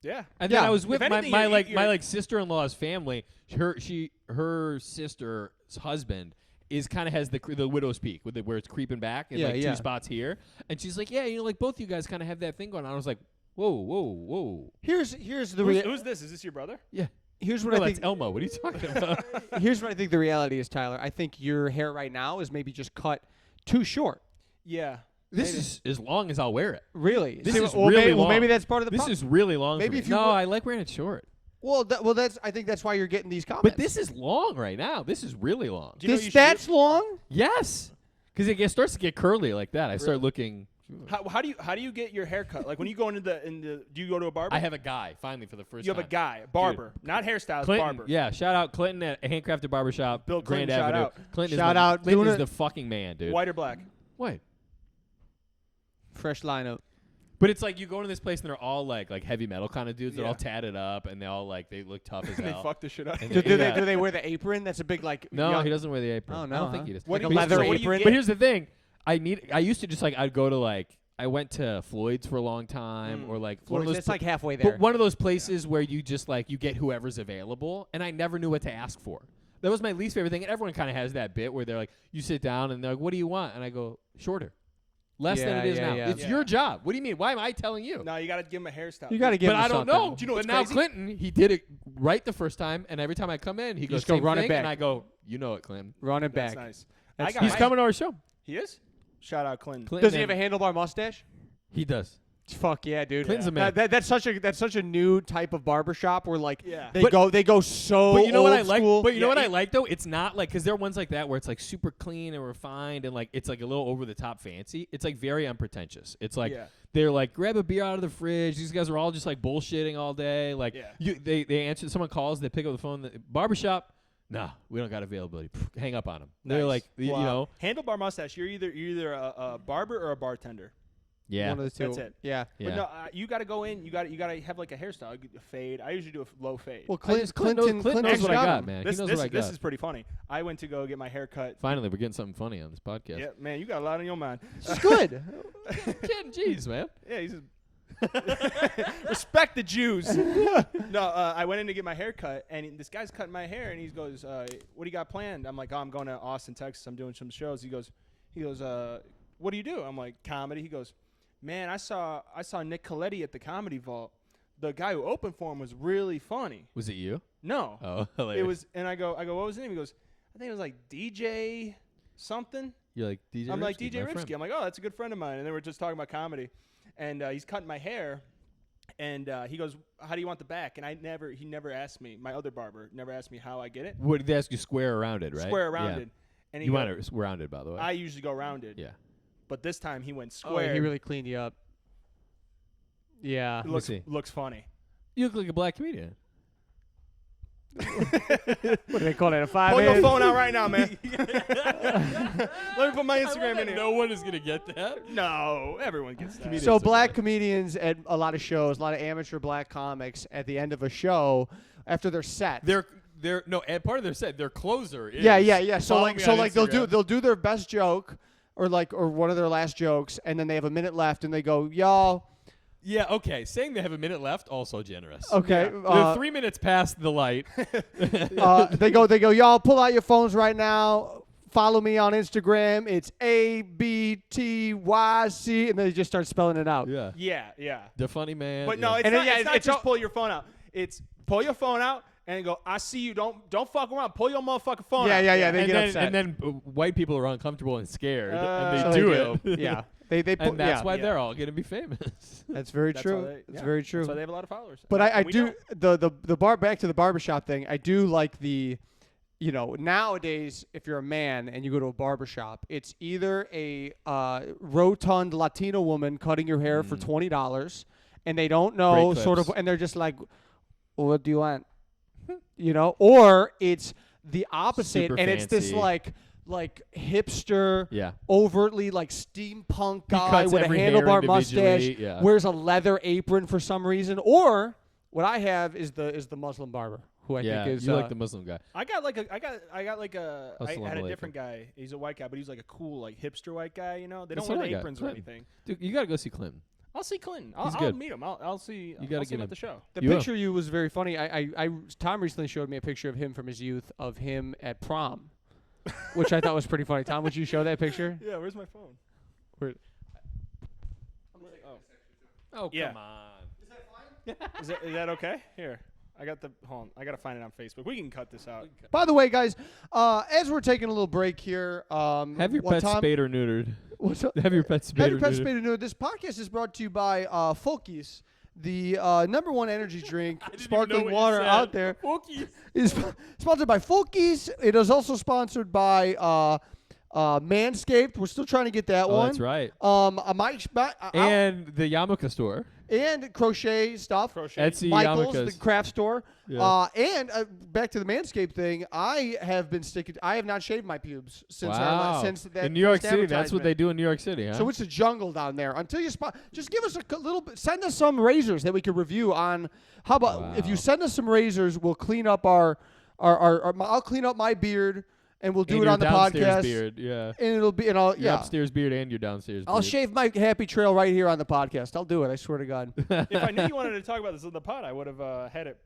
Yeah. And Yeah. then I was with If my anything, you're- sister-in-law's family. Her sister's husband is kind of has the widow's peak with where it's creeping back and like 2 spots here. And she's like, yeah, like both you guys kind of have that thing going on. I was like, whoa. Here's the who's this? Is this your brother? Yeah. Here's what I think. That's Elmo. What are you talking about? Here's what I think the reality is, Tyler. I think your hair right now is maybe just cut too short. Yeah. This is as long as I'll wear it. Really? This is really long. Well, maybe that's part of the This problem. is really long. Maybe for if me. you No, were- I like wearing it short. Well, I think that's why you're getting these comments. But this is long right now. This is really long. Do you know what you should That's do? long? Yes, because it starts to get curly like that. I start looking. How do you get your hair cut? Like when you go into the do you go to a barber? I have a guy finally for the first You time. have a guy, barber, not hairstylist, Clinton, barber. yeah. Shout out Clinton at Handcrafted Barbershop, Bill Grand Clinton, shout Avenue. out. Clinton Shout is out, Clinton doing is it. the fucking man, dude. White or black? White. Fresh lineup. But it's like you go into this place and they're all like heavy metal kind of dudes. They're Yeah. all tatted up and they all they look tough as They hell. fuck the shit out. And Do yeah. they wear the apron? That's a big like. No, young- he doesn't wear the apron. Oh, no, I don't huh? think he does. What Like do a you- leather so what do you apron. get? But here's the thing. I used to just I'd go to I went to Floyd's for a long time or one of those It's like halfway there. but one of those places where you just you get whoever's available, and I never knew what to ask for. That was my least favorite thing. And everyone kind of has that bit where they're like, you sit down and they're like, what do you want? And I go, shorter. Less than it is now. yeah. It's your job. What do you mean? Why am I telling you? No, you got to give him a hairstyle. You got to give But him I don't something. know. Do you know but what's now crazy? Clinton, he did it right the first time, and every time I come in, he goes, just go same run it thing, back. and I go, you know it, Clinton. Run it That's back. nice. That's He's coming to our show. He is. Shout out Clinton. Clinton Does he have a handlebar mustache? He does. Fuck yeah, dude. Clinton's a man. That's such a new type of barbershop where Yeah. they go so But you know what I old like? school. But you know Yeah, what I like though? It's not because there are ones like that where it's super clean and refined and it's a little over the top fancy. It's very unpretentious. It's Yeah. they're grab a beer out of the fridge. These guys are all just bullshitting all day. Yeah. They answer. Someone calls. They pick up the phone. Barbershop. Nah, we don't got availability. Hang up on them. They're Nice. you Wow. know. Handlebar mustache. You're either a barber or a bartender. Yeah. One of the two. That's it. Yeah. Yeah. But no, you got to go in. You got to have a hairstyle, a fade. I usually do a low fade. Well, Clinton Clinton knows what I Clinton's got, him. man. this he knows this, what I this got. is pretty funny. I went to go get my hair cut. Finally, we're getting something funny on this podcast. Yeah, man, you got a lot on your mind. It's good. Kidding, jeez, man. Yeah, he's respect the Jews. No, I went in to get my hair cut, and this guy's cutting my hair, and he goes, "What do you got planned?" I'm like, "Oh, I'm going to Austin, Texas. I'm doing some shows." He goes, "What do you do?" I'm like, "Comedy." He goes, "Man, I saw Nick Coletti at the Comedy Vault. The guy who opened for him was really funny." Was it you? No, Oh, hilarious. it was, and I go, what was his name? He goes, "I think it was like DJ something." You're like DJ. I'm like Ripsky, DJ my friend. Ripsky. I'm like, oh, that's a good friend of mine. And then we're just talking about comedy, and he's cutting my hair, and he goes, "How do you want the back?" And he never asked me. My other barber never asked me how I get it. What did they ask you? Square or rounded, right? Square Yeah. rounded. And he You goes, want it rounded, by the way. I usually go rounded. Yeah. But this time he went Oh, square. he really cleaned you up. Yeah. It me see. looks funny. You look like a black comedian. What do they call that? A 5 Pull your inch? phone out right now, man. Let me put my Instagram in here. No one is gonna get that. No, everyone gets that. Comedians So are black bad. comedians at a lot of shows, a lot of amateur black comics at the end of a show after their set. They're no, and part of their set, their closer is Yeah. So follow like me so on like Instagram. they'll do their best joke or one of their last jokes, and then they have a minute left, and they go, y'all. Yeah, okay. Saying they have a minute left, also generous. Okay. They're 3 minutes past the light. They go, y'all pull out your phones right now. Follow me on Instagram. It's ABTYC, and then they just start spelling it out. Yeah. Yeah. The funny man. But yeah. no, it's And then, not, yeah, it's not it's just all- pull your phone out. It's pull your phone out and go, I see you. Don't fuck around. Pull your motherfucking phone out. Yeah. They and get then, upset. and then white people are uncomfortable and scared, and So they do it. Yeah. They put, And that's yeah. why Yeah. they're all gonna be famous. That's very That's true. how they- It's yeah. very true. That's why they have a lot of followers. But And I we do don't. the bar back to the barbershop thing. I do like the, nowadays if you're a man and you go to a barbershop, it's either a rotund Latino woman cutting your hair for $20, and they don't know Great sort of, clips. and they're just like, what do you want? Or it's the opposite, Super and it's this fancy. like hipster, Yeah. overtly like steampunk guy cuts with a every hair handlebar mustache, individually, yeah. wears a leather apron for some reason, or what I have is the Muslim barber, who I Yeah. think is You like the Muslim guy. I had Assalamu a alaikum. different guy. He's a white guy, but he's like a cool like hipster white guy. They That's don't what wear I the got. aprons or Clinton. anything. Dude, you gotta go see Clinton. I'll see Clinton. He's I'll good. meet him. I'll see. You gotta I'll see get him him. at the show. The You will. picture you was very funny. Tom recently showed me a picture of him from his youth, of him at prom. which I thought was pretty funny. Tom, would you show that picture? Yeah, where's my phone? Where- Oh, Yeah. come on. Is that okay? Here, I got the. Hold on, I gotta find it on Facebook. We can cut this out. By the way, guys, as we're taking a little break here, Have your what pet Tom- spayed or neutered. What's up? Have your pet spayed Have or your pet neutered. spayed or neutered. This podcast is brought to you by Folkies, the #1 energy drink, sparkling water out there. Is sponsored by Folkies. It is also sponsored by Manscaped. We're still trying to get that Oh, one. that's right. And And the yarmulke store. crochet stuff. Crochet. Etsy Michael's, the yarmulkes. craft store. Yeah. And back to the Manscaped thing. I have not shaved my pubes since Wow. since that in New York first City, that's what advertisement. they do in New York City, huh? So it's a jungle down there. Until you just give us a little bit. Send us some razors that we could review on. How about if you Wow. send us some razors, we'll clean up I'll clean up my beard and we'll do and it your on the downstairs podcast. beard, yeah. And it'll be Your yeah. upstairs beard and your downstairs I'll beard. shave my happy trail right here on the podcast. I'll do it. I swear to God. If I knew you wanted to talk about this in the pod, I would have had it.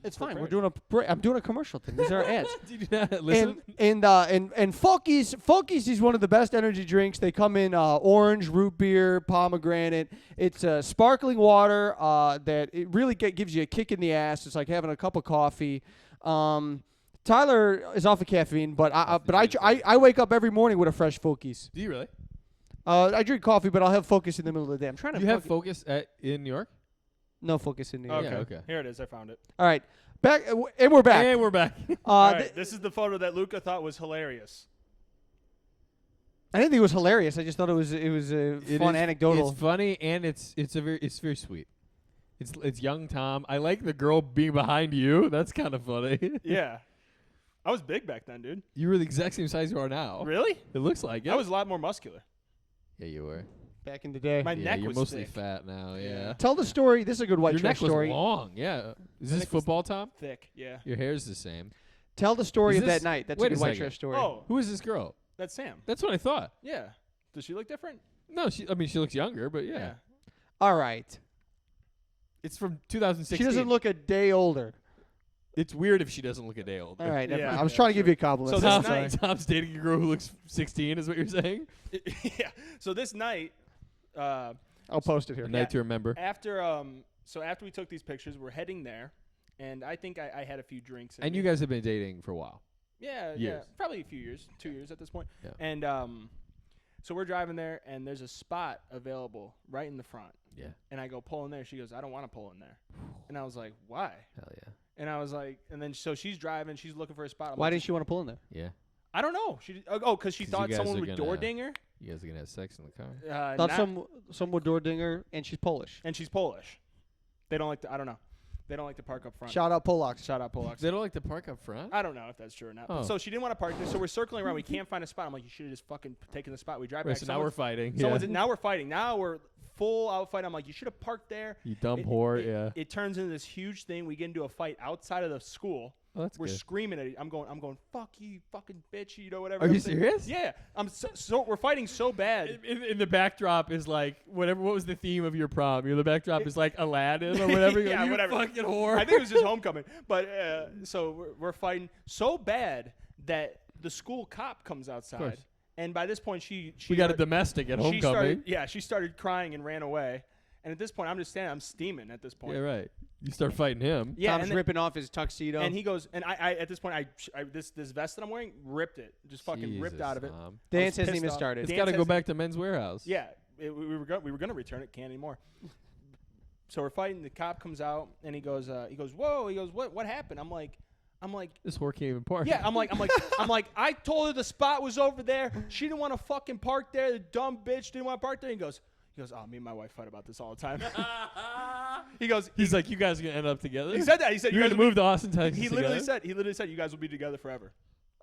It's fine. Prepared. We're doing I'm doing a commercial thing. These are ads. Did you not listen? And Folkies is one of the best energy drinks. They come in orange, root beer, pomegranate. It's sparkling water that it really gives you a kick in the ass. It's like having a cup of coffee. Tyler is off of caffeine, but I wake up every morning with a fresh Folkies. Do you really? I drink coffee, but I'll have Focus in the middle of the day. I'm trying to. You have Focus in New York? no Focus in the. Okay. Yeah, okay. Here it is. I found it. All right, back and we're back. And we're back. All right, this is the photo that Luca thought was hilarious. I didn't think it was hilarious. I just thought it was It fun is- anecdotal. It's funny and it's very sweet. It's young Tom. I like the girl being behind you. That's kind of funny. Yeah. I was big back then, dude. You were the exact same size you are now. Really? It looks like it. I was a lot more muscular. Yeah, you were. Back in the day. My Yeah, neck you're was mostly thick. fat now. Yeah. Tell the story. This is a good white Your trash neck story. was long. Yeah. Is this neck was football, Tom? Thick, yeah. Your hair's the same. Tell the story Is of this- that night. That's wait a good a white second. trash story. Oh, Who is this girl? that's Sam. That's what I thought. Yeah. Does she look different? No, she looks younger, but yeah. All right. It's from 2016. She doesn't look a day older. It's weird if she doesn't look a day older. All right. never Yeah. mind. I was Yeah, trying to give sure. you a compliment. So I'm this sorry. night- Tom's dating a girl who looks 16 is what you're saying? Yeah. So this night, I'll post it here. A night to remember. after we took these pictures, we're heading there, and I think I had a few drinks. And you guys have been dating for a while. Yeah, Years. probably a few years, 2 years at this point. Yeah. And so we're driving there, and there's a spot available right in the front. Yeah. And I go pull in there. She goes, I don't want to pull in there. And I was like, why? Hell yeah. And I was like, and then so she's driving, she's looking for a spot. I'm Why like, didn't you want to pull in there? Yeah. I don't know. She because she 'Cause you thought guys someone are would gonna- door ding her. You guys are going to have sex in the car. Thought Not- some would door dinger, and she's Polish. and she's Polish. They don't like to. I don't know. They don't like to park up front. Shout out Polacks. Shout out Polacks. They don't like to park up front? I don't know if that's true or not. Oh. So she didn't want to park there. So we're circling around. We can't find a spot. I'm like, you should have just fucking taken the spot. We drive Right, back. so now we're fighting. Someone's Yeah. now we're fighting. Now we're full out fight. I'm like, you should have parked there. You dumb It- whore. it- Yeah. It turns into this huge thing. We get into a fight outside of the school. Oh, that's We're good. screaming at it. I'm going, fuck you, fucking bitch, you know, whatever. Are you everything. serious? Yeah. I'm so we're fighting so bad. In the backdrop is like whatever. What was the theme of your prom? The backdrop is like Aladdin or whatever. Yeah, you whatever. fucking whore. I think it was just homecoming. But so we're fighting so bad that the school cop comes outside. course. And by this point, she we got a started- domestic at she homecoming. started, she started crying and ran away. And at this point, I'm just standing. I'm steaming at this point. Yeah, right. You start fighting him. Yeah, Tom's and then- ripping off his tuxedo. And he goes, and I at this point, I this vest that I'm wearing, ripped it, just fucking ripped Jesus, out of it. Tom. Dance I was hasn't even pissed off. started. It's Dance got to go hasn't- back to Men's Warehouse. Yeah, we were gonna return it. Can't anymore. So we're fighting. The cop comes out and he goes, whoa. He goes, what happened? I'm like, This whore can't even park. yeah. I'm like, I told her the spot was over there. She didn't want to fucking park there. The dumb bitch didn't want to park there. He goes, oh, me and my wife fight about this all the time. He goes, He's like, you guys are gonna end up together. he said that. He said, You're you gonna guys will move to Austin, Texas. he literally said, you guys will be together forever.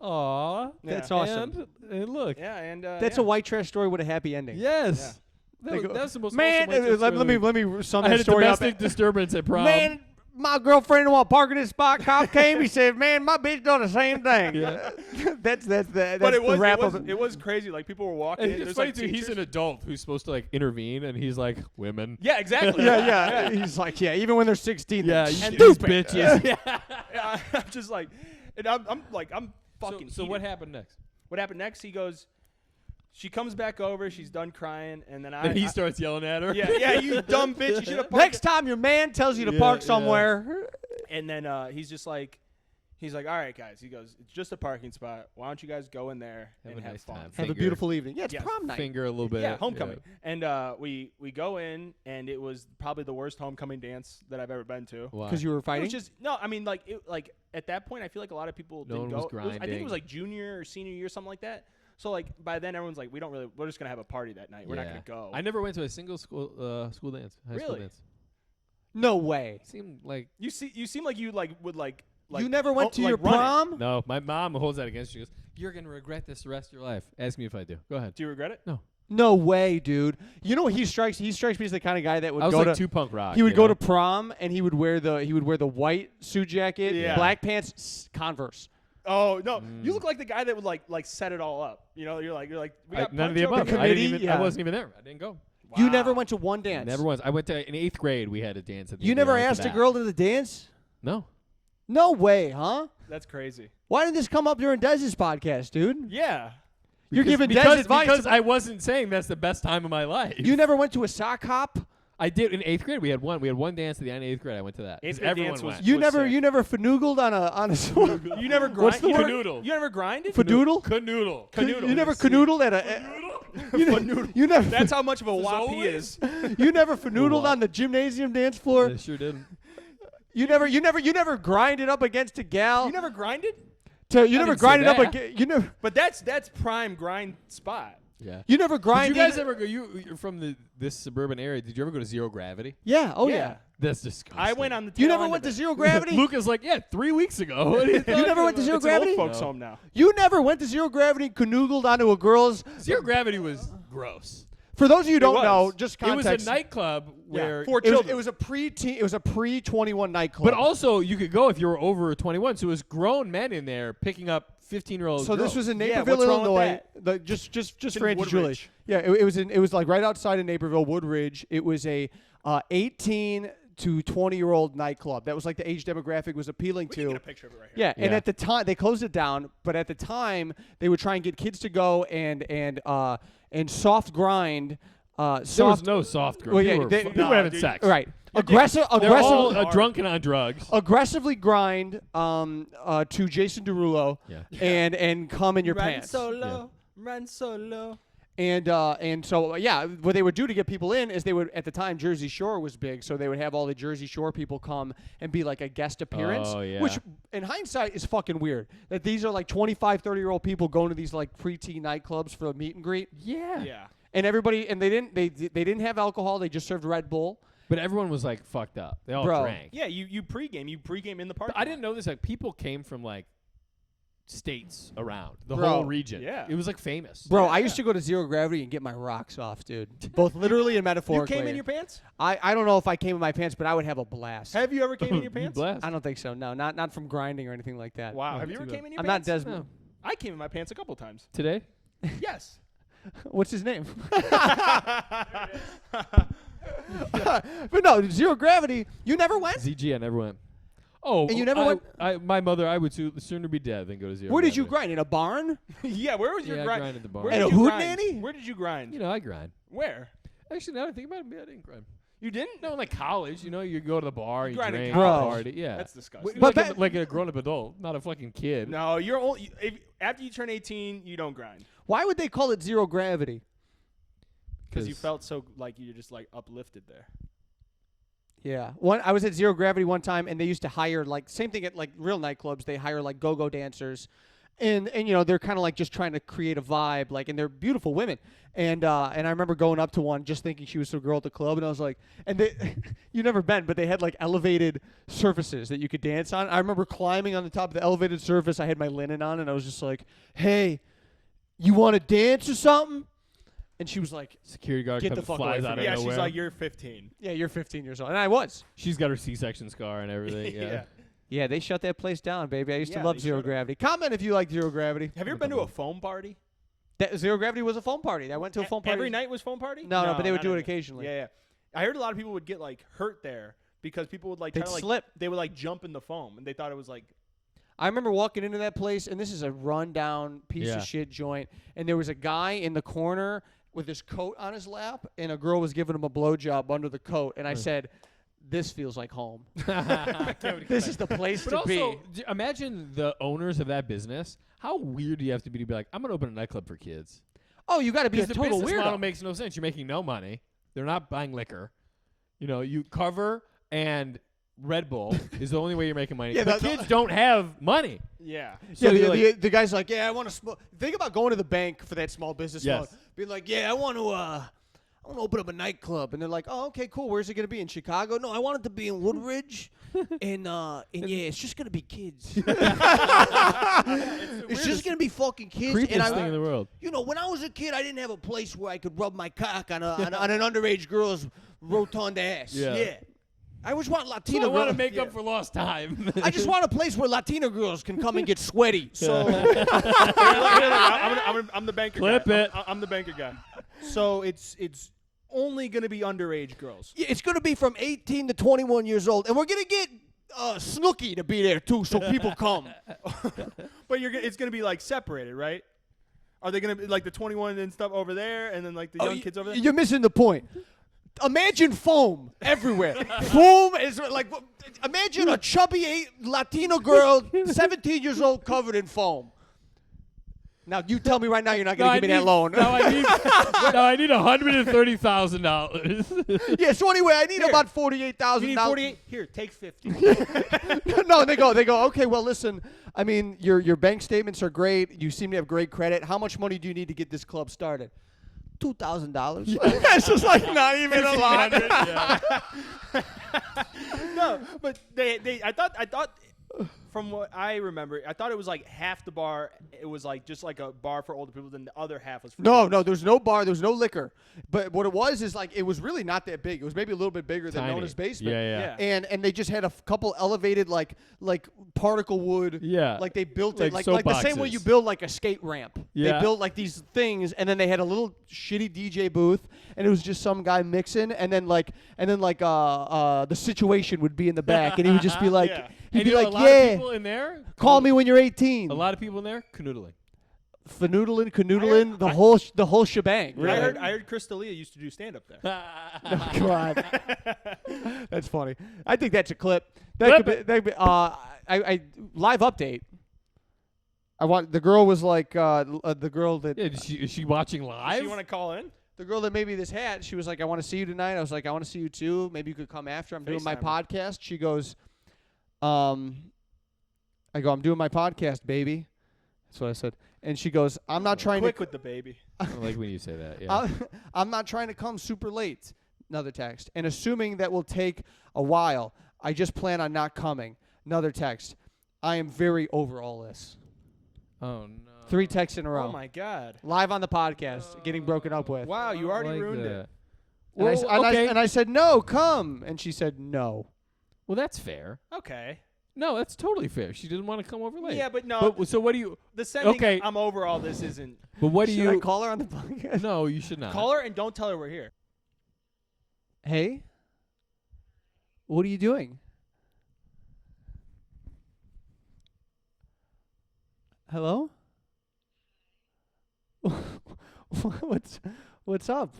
Aw, That's Yeah. awesome. And look, Yeah, and That's yeah. a white trash story with a happy ending. yes, They go, that's the most man, awesome way to let me sum I that had a story up. domestic disturbance at prom. Man, my girlfriend didn't want to park in this spot. Cop came. He said, "Man, my bitch done the same thing." Yeah. that's But the it was wrap of it. it was crazy. Like people were walking. And in, it's there's funny like too. He's teachers. an adult who's supposed to like intervene, and he's like, "Women." Yeah, exactly. Yeah. He's like, yeah, even when they're 16. Yeah, they're you stupid. bitches. Yeah, I'm just like, and I'm fucking. So what happened next? What happened next? He goes, she comes back over. She's done crying, and then He starts yelling at her. Yeah, you dumb bitch. You should have Next time your man tells you to park somewhere. And then he's just like, all right, guys. He goes, it's just a parking spot. Why don't you guys go in there and have nice fun? time. Have a beautiful evening. Yeah, it's prom night. Finger a little bit. Yeah, homecoming. And we go in, and it was probably the worst homecoming dance that I've ever been to. Because you were It fighting? was just I mean, like at that point, I feel like a lot of people No didn't one was go. I think it grinding. was like junior or senior year, something like that. So like by then, everyone's like, we're just gonna have a party that night. We're not gonna go. I never went to a single school dance. High school Really? dance. No way. Seemed like You seem like you would like. You never went to like your run it. prom? no. My mom holds that against you. She goes, "You're gonna regret this the rest of your life." Ask me if I do. Go ahead. Do you regret it? No. No way, dude. You know what he strikes? He strikes me as the kind of guy that would I was go like to two punk rock. he would you go know? to prom and he would wear the white suit jacket, Yeah. black pants, Converse. Oh no, you look like the guy that would like set it all up. You know, you're like we got none of the punch above. over I, here. didn't even, Yeah. I wasn't even there. I didn't go. You Wow. never went to one dance. Never once. I went to in 8th grade. We had a dance at the You end of never the asked a back. girl to the dance? No. No way, huh? That's crazy. Why did this come up during Dez's podcast, dude? Yeah. You're giving Dez because advice. because I wasn't saying that's the best time of my life. You never went to a sock hop? I did in 8th grade. We had one dance at the end of 8th grade. I went to that. 8th 'Cause grade everyone dance was- went. You was never sick. you never finoogled on a You never grind. What's the you word? never- You never grinded. Fadoodle? Canoodle. You never canoodled at a you never That's how much of a wop he is. you never fanoodled on the gymnasium dance floor? I sure didn't. You never grinded up against a gal? You never grinded. You never didn't say grinded up that. against you But that's prime grind spot. Yeah. you never Did grinded. you guys ever go? You're from this suburban area. Did you ever go to Zero Gravity? Yeah, oh yeah. That's disgusting. I went on the. You tail never end went of to it. Zero Gravity? Luca's like, yeah, 3 weeks ago. What are you You never went to Zero It's an old Gravity? folks No. home now. You never went to Zero Gravity, canoodled onto a girl's. Zero Gravity was gross. For those of you who don't was. know, just It was context. a nightclub where, for It was, children. it was a pre-teen. It was a pre-21 nightclub. but also you could go if you were over 21. So it was grown men in there picking up 15-year-old. So this was in Yeah, Naperville, what's wrong with Illinois. that? Just in for Auntie Julie. Woodridge. Yeah, it was like right outside of Naperville, Woodridge. It was a 18 to 20-year-old nightclub. That was like the age demographic was appealing We to. can get a picture of it right here. Yeah, and Yeah. at the time they closed it down, but at the time they would try and get kids to go and soft grind. there was Soft, no soft girl. Well, People yeah, were, they- people no, were having dude. sex. right? Aggressive, They're all aggressive, drunk and on drugs. aggressively grind to Jason Derulo, Yeah. and come in your Run pants. solo, run solo. And so what they would do to get people in is they would, at the time, Jersey Shore was big, so they would have all the Jersey Shore people come and be like a guest appearance, Oh, yeah. which in hindsight is fucking weird. That these are like 25, 30-year-old people going to these like pre-teen nightclubs for a meet and greet, Yeah. Yeah. and everybody, and they didn't have alcohol, they just served Red Bull. But everyone was like fucked up. They all Bro. drank. Yeah, you pregame in the park. But I didn't know this. Like people came from like states around the Bro. whole region. Yeah. It was like famous. Bro, Yeah. I used to go to Zero Gravity and get my rocks off, dude. Both literally and You metaphorically. came in your pants? I don't know if I came in my pants, but I would have a blast. Have you ever came in your You pants? blessed. I don't think so. No, not from grinding or anything like that. Wow. Oh, Have you ever too came bad. in your I'm not pants? Desmond. I came in my pants a couple times. Today? Yes. What's his name? But no, Zero Gravity. You never went? ZG, I never went. Oh, And you never went? My mother, I would sooner be dead than go to Zero. Where did you Gravity. grind? In a barn? Yeah, where was Yeah, your I grind? grinded the bar. Where At did a you hoot grind? nanny? Where did you grind? You know, I grind. Where? Actually, now that I think about it, maybe I didn't grind. You didn't? No, in like college, you know, you go to the bar, you grind in drink, college. party. Yeah. That's disgusting. But like, that- like a grown-up adult, not a fucking kid. No, you're only after you turn 18, you don't grind Why would they call it Zero Gravity? because you felt so like you just like uplifted there. Yeah. I was at Zero Gravity one time, and they used to hire like same thing at like real nightclubs. They hire like go-go dancers, and you know they're kind of like just trying to create a vibe, like, and they're beautiful women. And I remember going up to one just thinking she was a girl at the club, and I was like, and they, you never been, but they had like elevated surfaces that you could dance on. I remember climbing on the top of the elevated surface. I had my linen on, and I was just like, hey, you want to dance or something? And she was like, Security guard Get comes the fuck flies away from out me. of Yeah, nowhere. she's like, you're 15. yeah, you're 15 years old. And I was. She's got her C-section scar and everything. Yeah. Yeah, they shut that place down, baby. I used Yeah, to love they Zero should've. Gravity. Comment if you like Zero Gravity. Have you ever been to a foam party? That Zero Gravity was a foam party. I went to a foam party. Every night was foam party? No, but they would not do it every- occasionally. Yeah, yeah. I heard a lot of people would get like hurt there because people would like They'd try to like slip. they would like jump in the foam and they thought it was like I remember walking into that place, and this is a rundown piece Yeah. of shit joint, and there was a guy in the corner with his coat on his lap, and a girl was giving him a blowjob under the coat, and I said, this feels like home. This is the place But to also, be. imagine the owners of that business. How weird do you have to be like, I'm going to open a nightclub for kids? Oh, you got to be a Because the total business model weirdo. makes no sense. You're making no money. They're not buying liquor. You know, you cover and Red Bull is the only way you're making money. Yeah, the kids don't have money. Yeah. So Yeah, you're like, the guy's like, yeah, I want to smoke. Think about going to the bank for that small business Yes. loan. Being like, yeah, I want to open up a nightclub. And they're like, oh, okay, cool. Where's it going to be? In Chicago? No, I want it to be in Woodridge. and yeah, it's just going to be kids. It's just going to be fucking kids. creepiest And thing in the world. you know, when I was a kid, I didn't have a place where I could rub my cock on an underage girl's rotund ass. Yeah. I always want So Latino I want to girls. make up for lost time. I just want a place where Latino girls can come and get sweaty. So I'm the banker Clip guy. it. I'm the banker guy. So it's only going to be underage girls. yeah, it's going to be from 18 to 21 years old, and we're going to get Snooki to be there too, so people come. But it's going to be like separated, right? Are they going to be like the 21 and stuff over there, and then like the young kids over there? You're missing the point. Imagine foam everywhere. Foam is like, imagine a chubby Latino girl, 17 years old, covered in foam. Now, you tell me right now you're not going to give me that loan. Now I need $130,000. Yeah, so anyway, I need Here. about You $48,000. need 48? Here, take 50. No, they go, okay, well, listen, I mean, your bank statements are great. You seem to have great credit. How much money do you need to get this club started? $2,000. It's just like not even a lot. No, but I thought from what I remember, I thought it was like half the bar. It was like just like a bar for older people. Then the other half was for No, kids. there was no bar. There was no liquor. But what it was is like it was really not that big. It was maybe a little bit bigger than Tiny. Nona's basement. Yeah. And they just had a couple elevated like particle wood. Yeah. Like they built Like it like the same way soapboxes. you build like a skate ramp. They Yeah. built like these things, and then they had a little shitty DJ booth, and it was just some guy mixing, and then the situation would be in the back, and he would just be like, Yeah. he'd And be you know, like, a lot of yeah, people in there. call me when you're 18. A lot of people in there canoodling. Finoodling, canoodling, the whole shebang. I Really. heard Chris D'Elia used to do stand up there. Oh, God. That's funny. I think that's a clip. That could be, I live update. I want the girl was like the girl that Yeah, is she watching Does live? you want to call in? the girl that made me this hat. She was like, I want to see you tonight. I was like, I want to see you too. Maybe you could come after. I'm doing my FaceTime podcast. She goes, I go, I'm doing my podcast, baby. That's what I said. And she goes, I'm not trying Quick to. with the baby. I like when you say that. Yeah. I'm not trying to come super late. Another text. And assuming that will take a while, I just plan on not coming. Another text. I am very over all this. Oh no. 3 texts in a row. Oh my God! Live on the podcast, getting broken up with. Wow, you already ruined it. And, I, Well, and, okay. and I said, no, come. And she said, no. Well, that's fair. Okay. No, that's totally fair. She didn't want to come over late. Yeah, but no. But so what do you? the sending. okay. I'm over all this. Isn't But what do Should you? I call her on the podcast? No, you should not. call her and don't tell her we're here. Hey, what are you doing? Hello? What's up?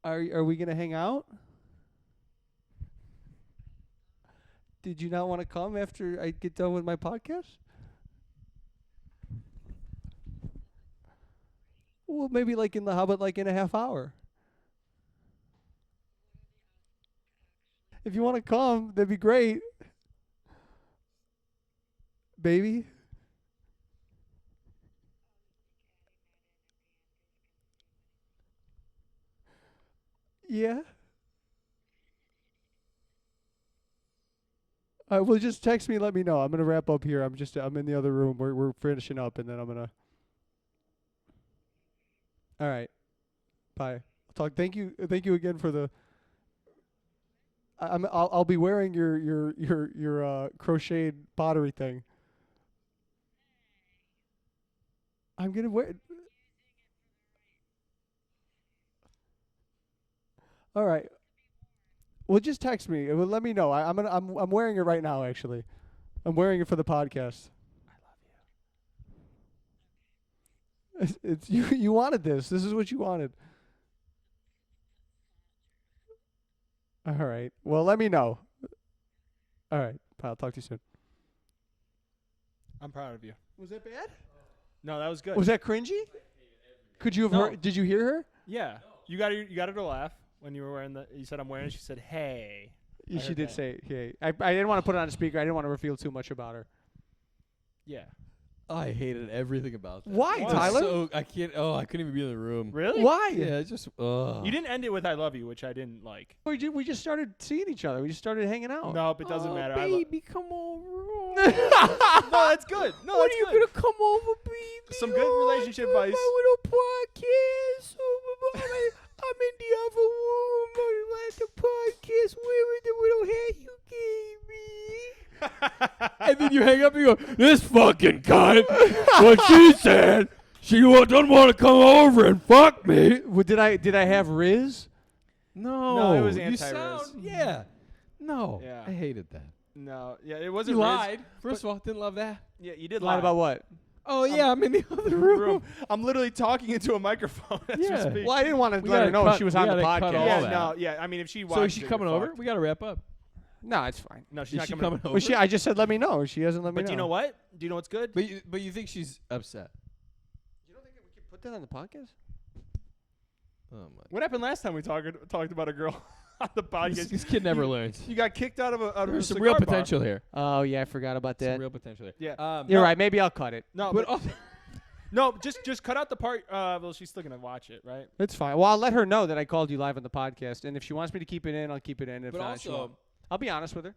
Are we gonna hang out? Did you not want to come after I get done with my podcast? Well, maybe how about like in a half hour? If you want to come, that'd be great. Baby? Yeah? Well, just text me and let me know. I'm going to wrap up here. I'm in the other room. We're finishing up, and then I'm going to... All right. Bye. I'll talk. Thank you again for the... I'll be wearing your crocheted pottery thing. I'm gonna wear. All right. Well, just text me. Well, let me know. I'm wearing it right now, actually. I'm wearing it for the podcast. I love you. It's you. You wanted this. This is what you wanted. All right. Well, let me know. All right. I'll talk to you soon. I'm proud of you. Was that bad? No, that was good. Was that cringy? Could you have No. heard? Did you hear her? Yeah. You got her to laugh when you were wearing the. You said I'm wearing it. She said, "Hey." I She heard did that. say, "Hey." I didn't want to put it on a speaker. I didn't want to reveal too much about her. Yeah. I hated everything about that. Why, Why? Tyler? So I can't. Oh, I couldn't even be in the room. Really? Why? Yeah, it's just. Oh. You didn't end it with "I love you," which I didn't like. We just started seeing each other. We just started hanging out. No, it doesn't matter. Baby, come over. No, that's good. No, when that's are you good. gonna come over, baby? Some good relationship my advice. little podcast. I'm in the other room. I'm at the podcast. Where is the little hat you gave me? And then you hang up and you go, this fucking cunt. What she said, she doesn't want to come over and fuck me. Did I have Riz? No, it was you anti-Riz. sound, yeah. No, Yeah. I hated that. No, yeah, it wasn't. You Riz. lied. First of all, didn't love that. Yeah, you did Lied lie about what? Oh, yeah, I'm in the other room. I'm literally talking into a microphone as we Yeah. speak. Well, I didn't want to We let her gotta know cut- she was we on the gotta cut podcast. all Yeah, that. no, yeah. I mean, if she watched, So is she it, coming you're over? fucked. We got to wrap up. No, it's fine. No, she's Is not she coming coming over. over? Well, I just said let me know. She hasn't let me know. But do you know what? Do you know what's good? But you think she's upset? You don't think we can put that on the podcast? Oh my! What happened last time we talked about a girl on the podcast? This kid never learns. You got kicked out of a There's some cigar real bar. potential here. Oh yeah, I forgot about Some that. real potential here. Yeah. You're No. right. Maybe I'll cut it. No, But but no, just cut out the part. Well, she's still gonna watch it, right? It's fine. Well, I'll let her know that I called you live on the podcast, and if she wants me to keep it in, I'll keep it in. If But not, she also- won't. I'll be honest with her.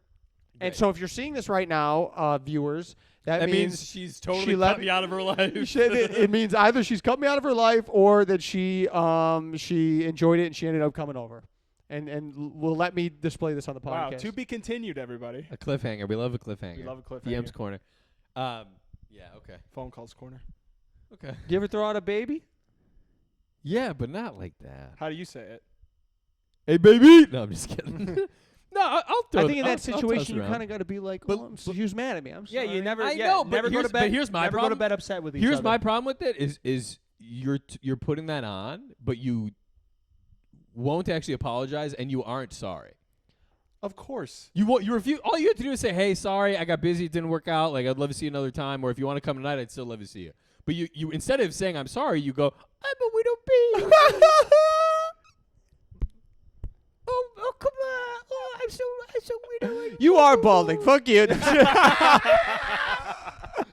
And Great. so, if you're seeing this right now, viewers, that means she's totally she let cut me out of her life. it means either she's cut me out of her life or that she enjoyed it and she ended up coming over, and will let me display this on the podcast. Wow. To be continued, everybody. A cliffhanger. We love a cliffhanger. We love a cliffhanger. DM's corner. Yeah. Okay. Phone calls corner. Okay. Do you ever throw out a baby? Yeah, but not like that. How do you say it? Hey, baby. No, I'm just kidding. No, I'll throw. I think in I'll that situation you around. kind of got to be like, But- oh, she was mad at me. I'm Yeah, sorry. you never. I yeah, know, but never go to here's- bed. but here's my never go to problem. bed upset with each Here's other. my problem with it is you're putting that on, but you won't actually apologize, and you aren't sorry. Of course. You refuse. All you have to do is say, "Hey, sorry, I got busy, it didn't work out. Like, I'd love to see you another time, or if you want to come tonight, I'd still love to see you." But you instead of saying I'm sorry, you go, "I'm a widow baby." Oh, come on! Oh, I'm so widow. You are balding. Fuck you. That's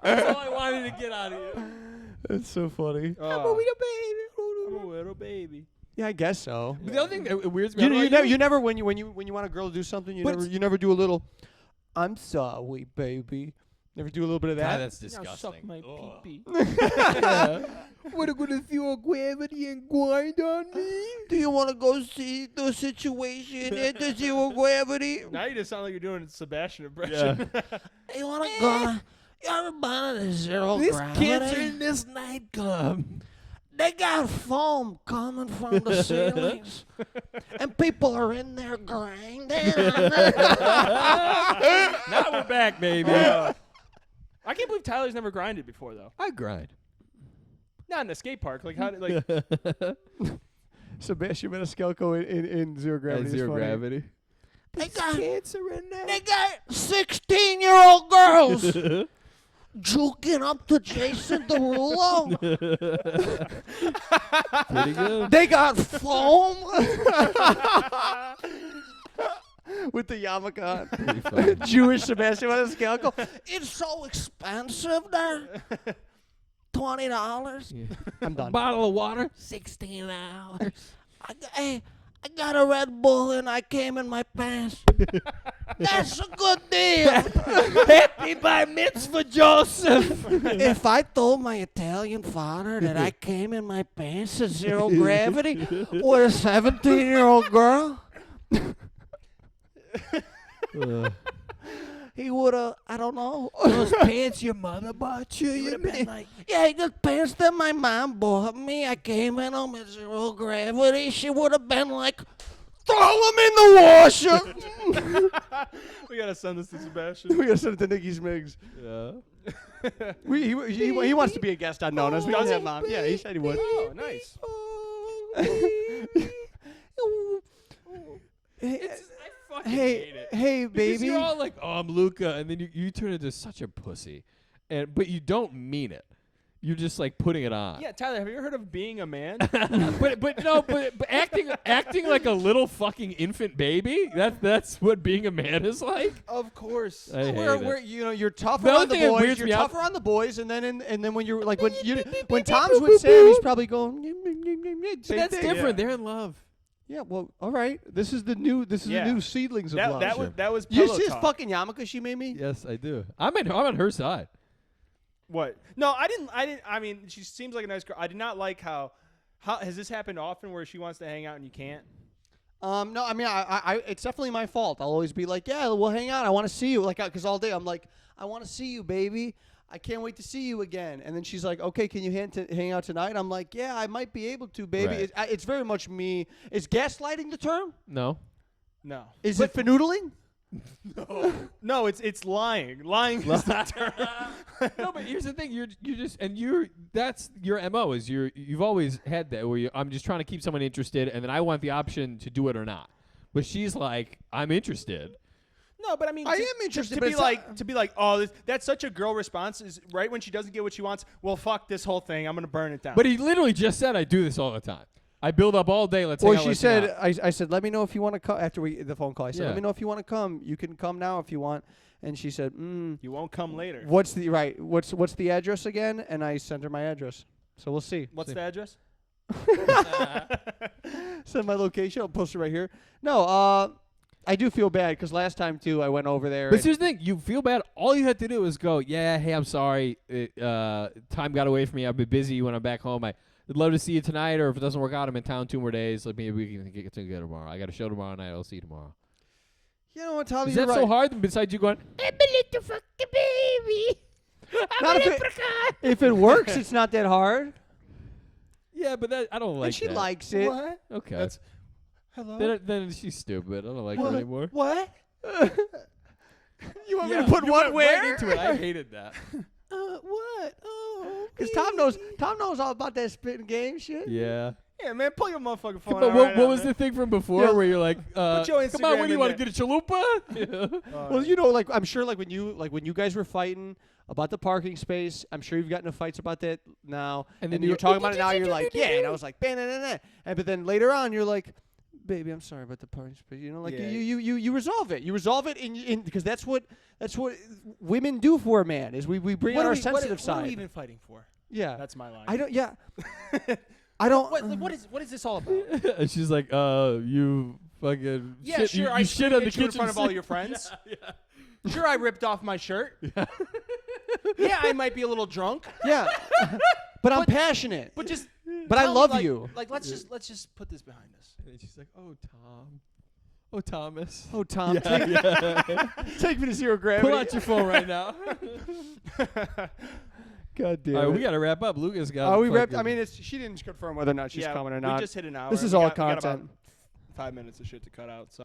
all I wanted to get out of you. That's so funny. I'm a widow baby. I'm a little baby. Yeah, I guess so. But the other thing that weirds me You, out you, about never, you never when you want a girl to do something, But you never do a little. I'm sorry, baby. Never do a little bit of God, that. that's Now disgusting. suck my Ugh. pee-pee. What are gonna throw gravity and grind on me? Do you want to go see the situation at the zero gravity? Now you just sound like you're doing a Sebastian impression. You want to go? You ever been at the zero These gravity? kids are in this nightclub. They got foam coming from the ceilings, and people are in there grinding. Now we're back, baby. I can't believe Tyler's never grinded before, though. I grind. Not in a skate park. Like how? Like Sebastian Maniscalco in zero gravity. Zero gravity. They got Kids are in there. They got 16-year-old girls juking up to Jason Derulo. Pretty good. They got foam with the yarmulke on. Pretty fun. Jewish Sebastian Maniscalco. It's so expensive there. $20. Yeah. I'm done. Bottle of water. $16. I got a Red Bull and I came in my pants. That's a good deal. Happy bar mitzvah, Joseph. If I told my Italian father that I came in my pants at zero gravity with a 17-year-old girl, he would have, I don't know. Those pants your mother bought you. He been like, yeah, the pants that my mom bought me, I came in them at zero gravity. She would have been like, Throw him in the washer. We gotta send this to Sebastian. We gotta send it to Nicky Smiggs. Yeah. He wants to be a guest on Nona's. We Does can he? have him on. Yeah, he said he would. Oh, nice. I fucking Hey, hate it. hey, Because baby. you're all like, "Oh, I'm Luca," and then you turn into such a pussy, but you don't mean it. You're just like putting it on. Yeah, Tyler, have you ever heard of being a man? but acting like a little fucking infant baby. That's what being a man is like. Of course. I hate Where it. you're tougher The on other the thing that boys. weirds You're me out- tougher on the boys, and then when you're like when Tom's with Sam, he's probably going. But Same that's thing. different. Yeah. They're in love. Yeah, well, all right. This is the new seedlings of love. That was You pillow see this talk. fucking yarmulke she made me? Yes, I do. I'm on her side. What? No, I didn't. I mean, she seems like a nice girl. I did not like how has this happened often where she wants to hang out and you can't? No, I mean, I it's definitely my fault. I'll always be like, yeah, we'll hang out. I want to see you, like, because all day I'm like, I want to see you, baby. I can't wait to see you again. And then she's like, okay, can you hang out tonight? I'm like, yeah, I might be able to, baby. Right. It's very much me. Is gaslighting the term? No. No. Is it finoodling? No, it's lying. Lying is the term. No, but here's the thing: you're just that's your MO is you've always had that where I'm just trying to keep someone interested, and then I want the option to do it or not. But she's like, I'm interested. No, but I mean, I am interested, To but be it's not- to be like, oh, that's such a girl response. Is right when she doesn't get what she wants. Well, fuck this whole thing. I'm gonna burn it down. But he literally just said, I do this all the time. I build up all day. Let's Well, hang out, she let's hang said, out. I said, let me know if you want to come after the phone call. I said, Yeah. let me know if you want to come. You can come now if you want. And she said, you won't come later. what's the address again? And I sent her my address. So we'll see. What's the address? Send my location. I'll post it right here. No, I do feel bad because last time too I went over there. But and- here's the thing: you feel bad. All you had to do is go, yeah, hey, I'm sorry. Time got away from me. I've been busy when I'm back home. I'd love to see you tonight, or if it doesn't work out, I'm in town 2 more days. Like maybe we can get together tomorrow. I got a show tomorrow night. I'll see you tomorrow. you know what, Tommy? Is You're that right. so hard? Besides you going, I'm a little fucking baby. Not I'm if a it- leprechaun. If it works, it's not that hard. Yeah, but I don't like and she that. likes it. What? Okay. That's hello. Then she's stupid. I don't like her anymore. What? You want me Yeah, to put you what went where? right into it. I hated that. What? Oh, because Tom knows all about that spitting game shit. Yeah. Yeah, man, pull your motherfucking phone. But out what right now, was man. the thing from before Yeah. where you're like, Put your come on, Instagram what do you in want to there. get a chalupa? Well, you know, like I'm sure, like when you guys were fighting about the parking space, I'm sure you've gotten into fights about that now. And And then then you're you're- talking about it now. You're like, yeah, and I was like, nah. And but then later on, you're like, baby, I'm sorry about the parking space. You know, like Yeah. you resolve it. You resolve it in because that's what women do for a man is we bring out our sensitive What are we side. even fighting for? Yeah, That's my line. I don't. Yeah, I don't. What is this all about? And she's like, you fucking Yeah, shit, sure. you I shit on the screamed at you kitchen in front of all sink. your friends. Sure, I ripped off my shirt. Yeah, I might be a little drunk, Yeah, but I'm passionate. but just. But I tell me, love like- you. Like let's just put this behind us. And she's like, oh, Tom. Oh, Thomas. Oh, Tom, Yeah. take me to zero gravity. Pull out your phone right now. God damn All right, it. we got to wrap up. Lucas got Oh, we wrapped. fucking- I mean, she didn't confirm whether or not she's yeah, coming or we not. just hit an hour. This is We all got about content. 5 minutes of shit to cut out. So,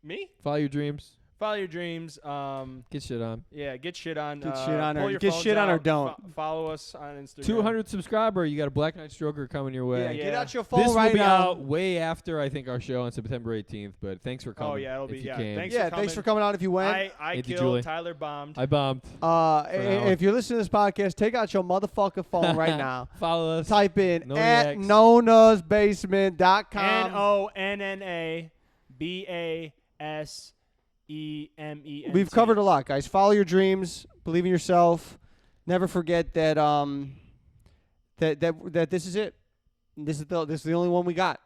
me? follow your dreams. Follow your dreams. Get shit on. Yeah, get shit on. Get shit on pull or- your get phones shit on or out, don't. follow us on Instagram. 200 subscriber. You got a Black Knight Stroker coming your way. Yeah, Yeah. get out your phone This right will be now. out way after I think our show on September 18th. But thanks for coming. Oh yeah, it'll if be you yeah. came. Thanks Yeah, for thanks for coming. coming out if you went. I Thank you, killed. Julie. Tyler bombed. I bombed. Uh, For now. if you're listening to this podcast, take out your motherfucking phone right now. Follow us. Type in No at reacts. nonasbasement.com. NONNABASEMENT. We've covered a lot, guys. Follow your dreams. Believe in yourself. Never forget that that this is it. This is the only one we got.